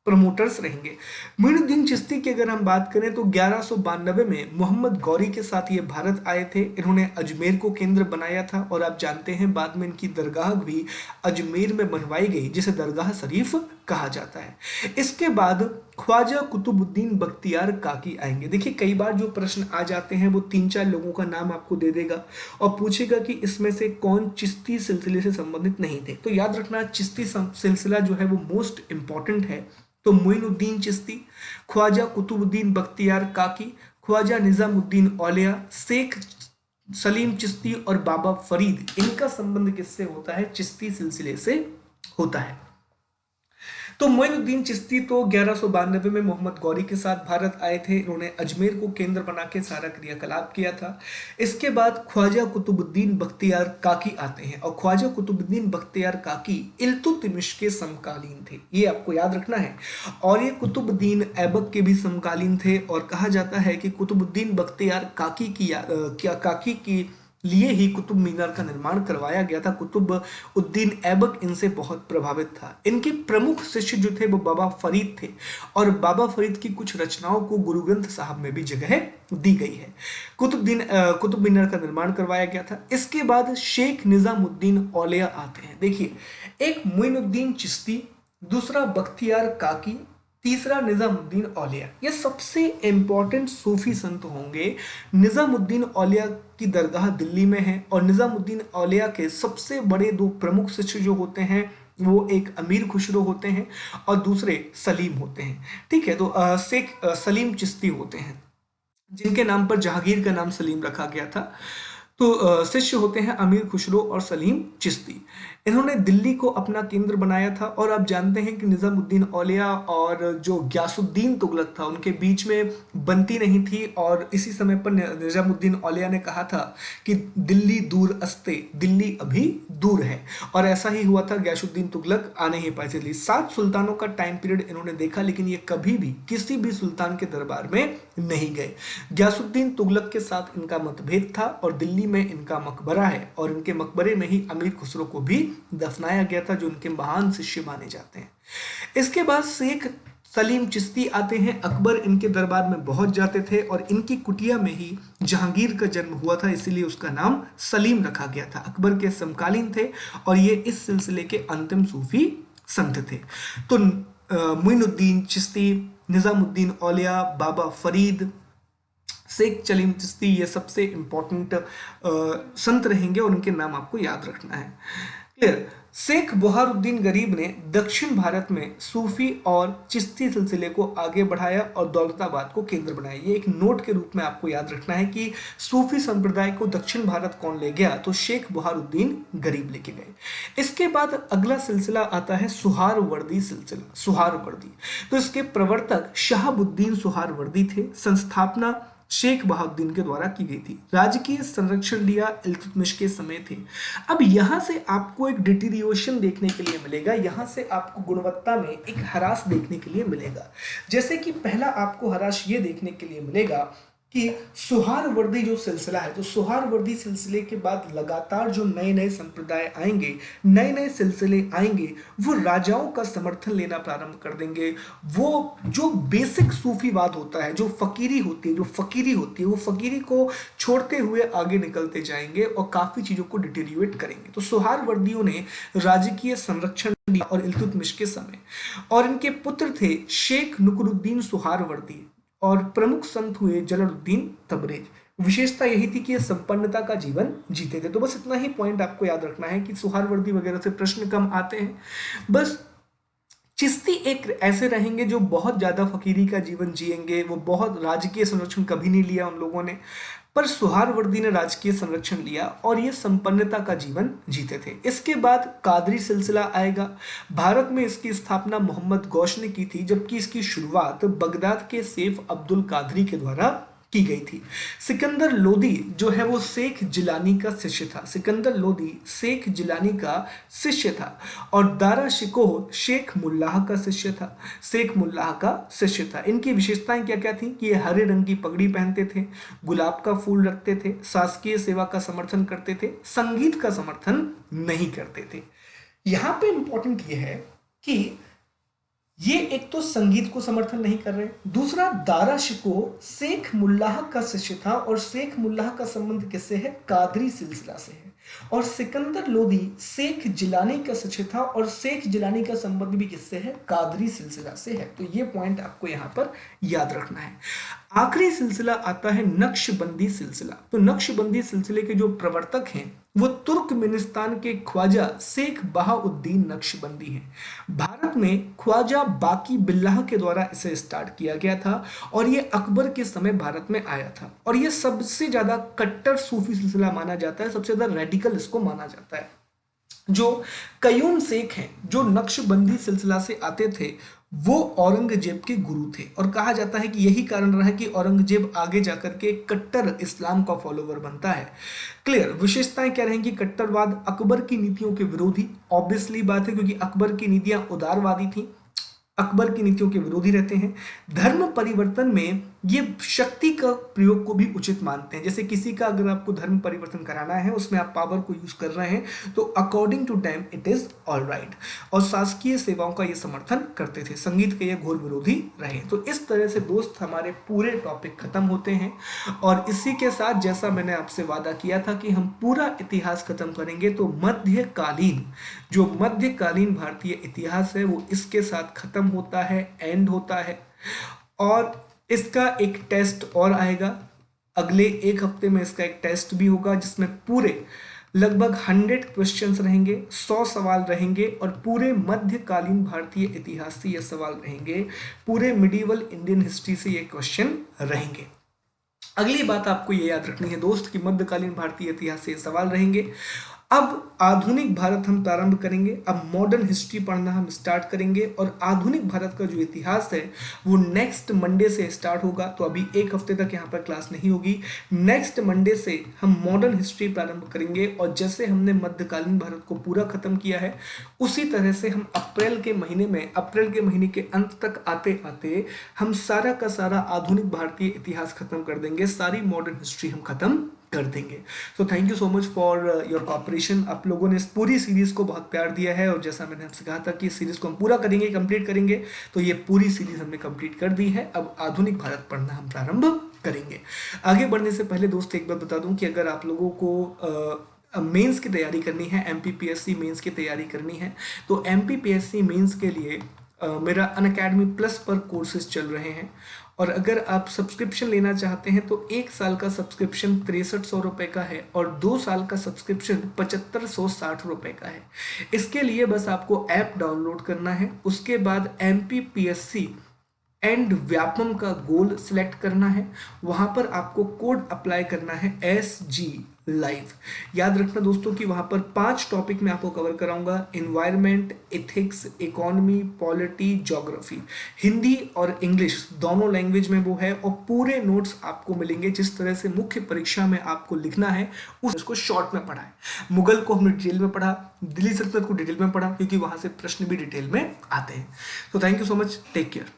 [SPEAKER 1] प्रमोटर्स रहेंगे। मोइनुद्दीन चिश्ती की अगर हम बात करें तो 1192 में मोहम्मद गौरी के साथ ये भारत आए थे। इन्होंने अजमेर को केंद्र बनाया था, और आप जानते हैं बाद में इनकी दरगाह भी अजमेर में बनवाई गई जिसे दरगाह शरीफ कहा जाता है। इसके बाद ख्वाजा कुतुबुद्दीन बख्तियार काकी आएंगे। देखिए कई बार जो प्रश्न आ जाते हैं वो 3-4 लोगों का नाम आपको दे देगा और पूछेगा कि इसमें से कौन चिश्ती सिलसिले से संबंधित नहीं थे। तो याद रखना चिश्ती सिलसिला जो है वो मोस्ट इंपॉर्टेंट है। तो मोइनुद्दीन चिश्ती, ख्वाजा कुतुबुद्दीन बख्तियार काकी, ख्वाजा निजामुद्दीन औलिया, शेख सलीम चिश्ती और बाबा फरीद, इनका संबंध किससे होता है, चिश्ती सिलसिले से होता है। तो मोइनुद्दीन चिश्ती तो 1192 में मोहम्मद गौरी के साथ भारत आए थे। इन्होंने अजमेर को केंद्र बना के सारा क्रियाकलाप किया था। इसके बाद ख्वाजा कुतुबुद्दीन बख्तियार काकी आते हैं, और ख्वाजा कुतुबुद्दीन बख्तियार काकी इल्तुतमिश के समकालीन थे, ये आपको याद रखना है। और ये कुतुबुद्दीन ऐबक के भी समकालीन थे, और कहा जाता है कि कुतुबुद्दीन बख्तियार काकी की लिए ही कुतुब मीनार का निर्माण करवाया गया था। कुतुब उद्दीन ऐबक इनसे बहुत प्रभावित था। इनके प्रमुख शिष्य जो थे वो बाबा फरीद थे, और बाबा फरीद की कुछ रचनाओं को गुरु ग्रंथ साहब में भी जगह दी गई है। कुतुब मीनार का निर्माण करवाया गया था। इसके बाद शेख निजामुद्दीन औलिया आते हैं। देखिए, एक मोइनुद्दीन चिश्ती, दूसरा बख्तियार काकी, तीसरा निजामुद्दीन औलिया, ये सबसे इंपॉर्टेंट सूफी संत होंगे। निजामुद्दीन औलिया की दरगाह दिल्ली में है, और निजामुद्दीन औलिया के सबसे बड़े दो प्रमुख शिष्य जो होते हैं वो एक अमीर खुसरो होते हैं और दूसरे सलीम होते हैं। ठीक है, तो शेख सलीम चिश्ती होते हैं, जिनके नाम पर जहांगीर का नाम सलीम रखा गया था। तो शिष्य होते हैं अमीर खुसरो और सलीम चिश्ती। इन्होंने दिल्ली को अपना केंद्र बनाया था, और आप जानते हैं कि निजामुद्दीन औलिया और जो ग्यासुद्दीन तुगलक था उनके बीच में बनती नहीं थी, और इसी समय पर निजामुद्दीन औलिया ने कहा था कि दिल्ली दूर अस्ते, दिल्ली अभी दूर है, और ऐसा ही हुआ था। ग्यासुद्दीन तुगलक आ नहीं पाए थे। 7 सुल्तानों का टाइम पीरियड इन्होंने देखा, लेकिन ये कभी भी किसी भी सुल्तान के दरबार में नहीं गए। ग्यासुद्दीन तुगलक के साथ इनका मतभेद था, और दिल्ली में इनका मकबरा है, और इनके मकबरे में ही अमीर खुसरो को भी दफनाया गया था, जो उनके महान शिष्य माने जाते हैं। इसके बाद शेख सलीम चिश्ती आते हैं। अकबर इनके दरबार में बहुत जाते थे, और इनकी कुटिया में ही जहांगीर का जन्म हुआ था, इसीलिए उसका नाम सलीम रखा गया था। अकबर के समकालीन थे, और ये इस सिलसिले के अंतिम सूफी संत थे। तो मोइनुद्दीन चिश्ती, निजामुद्दीन औलिया, बाबा फरीद, शेख सलीम चिश्ती, ये सबसे इंपॉर्टेंट संत रहेंगे, और उनके नाम आपको याद रखना है। क्लियर। शेख बुहारुद्दीन गरीब ने दक्षिण भारत में सूफी और चिश्ती सिलसिले को आगे बढ़ाया और दौलताबाद को केंद्र बनाया। ये एक नोट के रूप में आपको याद रखना है कि सूफी संप्रदाय को दक्षिण भारत कौन ले गया, तो शेख बुहारुद्दीन गरीब लेके गए। इसके बाद अगला सिलसिला आता है सुहारवर्दी सिलसिला। सुहारवर्दी, तो इसके प्रवर्तक शहाबुद्दीन सुहारवर्दी थे। संस्थापना शेख बहाउद्दीन के द्वारा की गई थी। राजकीय संरक्षण लिया इल्तुतमिश के समय थे। अब यहां से आपको एक डिटीरियोशन देखने के लिए मिलेगा, यहां से आपको गुणवत्ता में एक ह्रास देखने के लिए मिलेगा। जैसे कि पहला आपको ह्रास ये देखने के लिए मिलेगा कि सुहारवर्दी जो सिलसिला है, तो सुहारवर्दी सिलसिले के बाद लगातार जो नए नए संप्रदाय आएंगे, नए नए सिलसिले आएंगे, वो राजाओं का समर्थन लेना प्रारंभ कर देंगे। वो जो बेसिक सूफीवाद होता है, जो फकीरी होती है, वो फकीरी को छोड़ते हुए आगे निकलते जाएंगे और काफी चीजों को डिटेरियोरेट करेंगे। तो सुहारवर्दियों ने राजकीय संरक्षण दिया और इल्तुतमिश के समय, और इनके पुत्र थे शेख नुकरुद्दीन सुहारवर्दी, और प्रमुख संत हुए जलालुद्दीन तबरेज। विशेषता यही थी कि ये संपन्नता का जीवन जीते थे। तो बस इतना ही पॉइंट आपको याद रखना है कि सुहारवर्दी वगैरह से प्रश्न कम आते हैं। बस चिश्ती एक ऐसे रहेंगे जो बहुत ज्यादा फकीरी का जीवन जिएंगे, वो बहुत राजकीय संरक्षण कभी नहीं लिया उन लोगों ने, पर सुहारवर्दी ने राजकीय संरक्षण लिया और ये संपन्नता का जीवन जीते थे। इसके बाद कादरी सिलसिला आएगा। भारत में इसकी स्थापना मोहम्मद गौश ने की थी, जबकि इसकी शुरुआत बगदाद के सैफ अब्दुल कादरी के द्वारा की गई थी। सिकंदर लोदी जो है वो शेख जिलानी का शिष्य था। सिकंदर लोदी शेख जिलानी का शिष्य था, और दारा शिकोह शेख मुल्लाह का शिष्य था। शेख मुल्लाह का शिष्य था। इनकी विशेषताएं क्या क्या थी कि ये हरे रंग की पगड़ी पहनते थे, गुलाब का फूल रखते थे, शासकीय सेवा का समर्थन करते थे, संगीत का समर्थन नहीं करते थे। यहां पे इंपॉर्टेंट ये है कि ये एक तो संगीत को समर्थन नहीं कर रहे, दूसरा दारा शिकोह शेख मुल्लाह का शिष्य था, और शेख मुल्लाह का संबंध किससे है? कादरी सिलसिला से है। और सिकंदर लोदी शेख जिलानी का शिष्य था, और शेख जिलानी का संबंध भी किससे है? कादरी सिलसिला से है। तो ये पॉइंट आपको यहां पर याद रखना है। आखिरी सिलसिला आता है नक्शबंदी सिलसिला। तो नक्शबंदी सिलसिले के जो प्रवर्तक हैं वो तुर्कमेनिस्तान के ख्वाजा शेख बहाउद्दीन नक्शबंदी हैं। भारत में ख्वाजा बाकी बिल्लाह के द्वारा इसे स्टार्ट किया गया था, और ये अकबर के समय भारत में आया था, और ये सबसे ज्यादा कट्टर सूफी सिलसिला माना जाता है, सबसे ज्यादा रेडिकल इसको माना जाता है। जो कयूम शेख हैं, जो नक्शबंदी सिलसिला से आते थे, वो औरंगजेब के गुरु थे और कहा जाता है कि यही कारण रहा कि औरंगजेब आगे जाकर के कट्टर इस्लाम का फॉलोवर बनता है। क्लियर। विशेषताएं क्या रहेंगी? कट्टरवाद, अकबर की नीतियों के विरोधी, ऑब्वियसली बात है क्योंकि अकबर की नीतियां उदारवादी थी, अकबर की नीतियों के विरोधी रहते हैं। धर्म परिवर्तन में ये शक्ति का प्रयोग को भी उचित मानते हैं, जैसे किसी का अगर आपको धर्म परिवर्तन कराना है, उसमें आप पावर को यूज कर रहे हैं तो according to time it is all right. और शासकीय सेवाओं का ये समर्थन करते थे। संगीत के ये घोर विरोधी रहे। तो इस तरह से दोस्त हमारे पूरे टॉपिक खत्म होते हैं और इसी के साथ जैसा मैंने आपसे वादा किया था कि हम पूरा इतिहास खत्म करेंगे, तो मध्यकालीन भारतीय इतिहास है वो इसके साथ खत्म होता है, एंड होता है। और इसका एक टेस्ट और आएगा अगले एक हफ्ते में, इसका एक टेस्ट भी होगा जिसमें पूरे लगभग 100 क्वेश्चंस रहेंगे, 100 सवाल रहेंगे और पूरे मध्यकालीन भारतीय इतिहास से ये सवाल रहेंगे, पूरे मिडिवल इंडियन हिस्ट्री से ये क्वेश्चन रहेंगे। अगली बात आपको ये याद रखनी है दोस्त कि मध्यकालीन भारतीय इतिहास से सवाल रहेंगे। अब आधुनिक भारत हम प्रारंभ करेंगे, अब मॉडर्न हिस्ट्री पढ़ना हम स्टार्ट करेंगे और आधुनिक भारत का जो इतिहास है वो नेक्स्ट मंडे से स्टार्ट होगा। तो अभी एक हफ्ते तक यहाँ पर क्लास नहीं होगी। नेक्स्ट मंडे से हम मॉडर्न हिस्ट्री प्रारंभ करेंगे और जैसे हमने मध्यकालीन भारत को पूरा खत्म किया है उसी तरह से हम अप्रैल के महीने के अंत तक आते आते हम सारा का सारा आधुनिक भारतीय इतिहास खत्म कर देंगे, सारी मॉडर्न हिस्ट्री हम खत्म कर देंगे। तो thank you so much for your cooperation. आप लोगों ने इस पूरी सीरीज को बहुत प्यार दिया है और जैसा मैंने आपसे कहा था कि इस सीरीज को हम पूरा करेंगे, कंप्लीट करेंगे, तो ये पूरी सीरीज हमने कंप्लीट कर दी है। अब आधुनिक भारत पढ़ना हम प्रारंभ करेंगे। आगे बढ़ने से पहले दोस्त एक बात बता दूं कि अगर आप लोगों को मेंस की तैयारी करनी है, एमपीपीएससी मेंस की तैयारी करनी है, तो एमपीपीएससी मेंस के लिए मेरा अनअकैडमी प्लस पर कोर्सेज चल रहे हैं और अगर आप सब्सक्रिप्शन लेना चाहते हैं तो 1 साल का सब्सक्रिप्शन 6300 रुपये का है और 2 साल का सब्सक्रिप्शन 7560 रुपये का है। इसके लिए बस आपको ऐप डाउनलोड करना है, उसके बाद एमपीपीएससी एंड व्यापम का गोल सिलेक्ट करना है, वहां पर आपको कोड अप्लाई करना है SG लाइव। याद रखना दोस्तों कि वहां पर 5 टॉपिक मैं आपको कवर कराऊंगा, environment, ethics, economy, polity, geography. Hindi और इंग्लिश दोनों लैंग्वेज में वो है और पूरे नोट्स आपको मिलेंगे जिस तरह से मुख्य परीक्षा में आपको लिखना है उसको शॉर्ट में पढ़ा है। मुगल को हमने डिटेल में पढ़ा, दिल्ली सल्तनत को डिटेल में पढ़ा क्योंकि वहां से प्रश्न भी डिटेल में आते हैं। तो thank you so much, take care.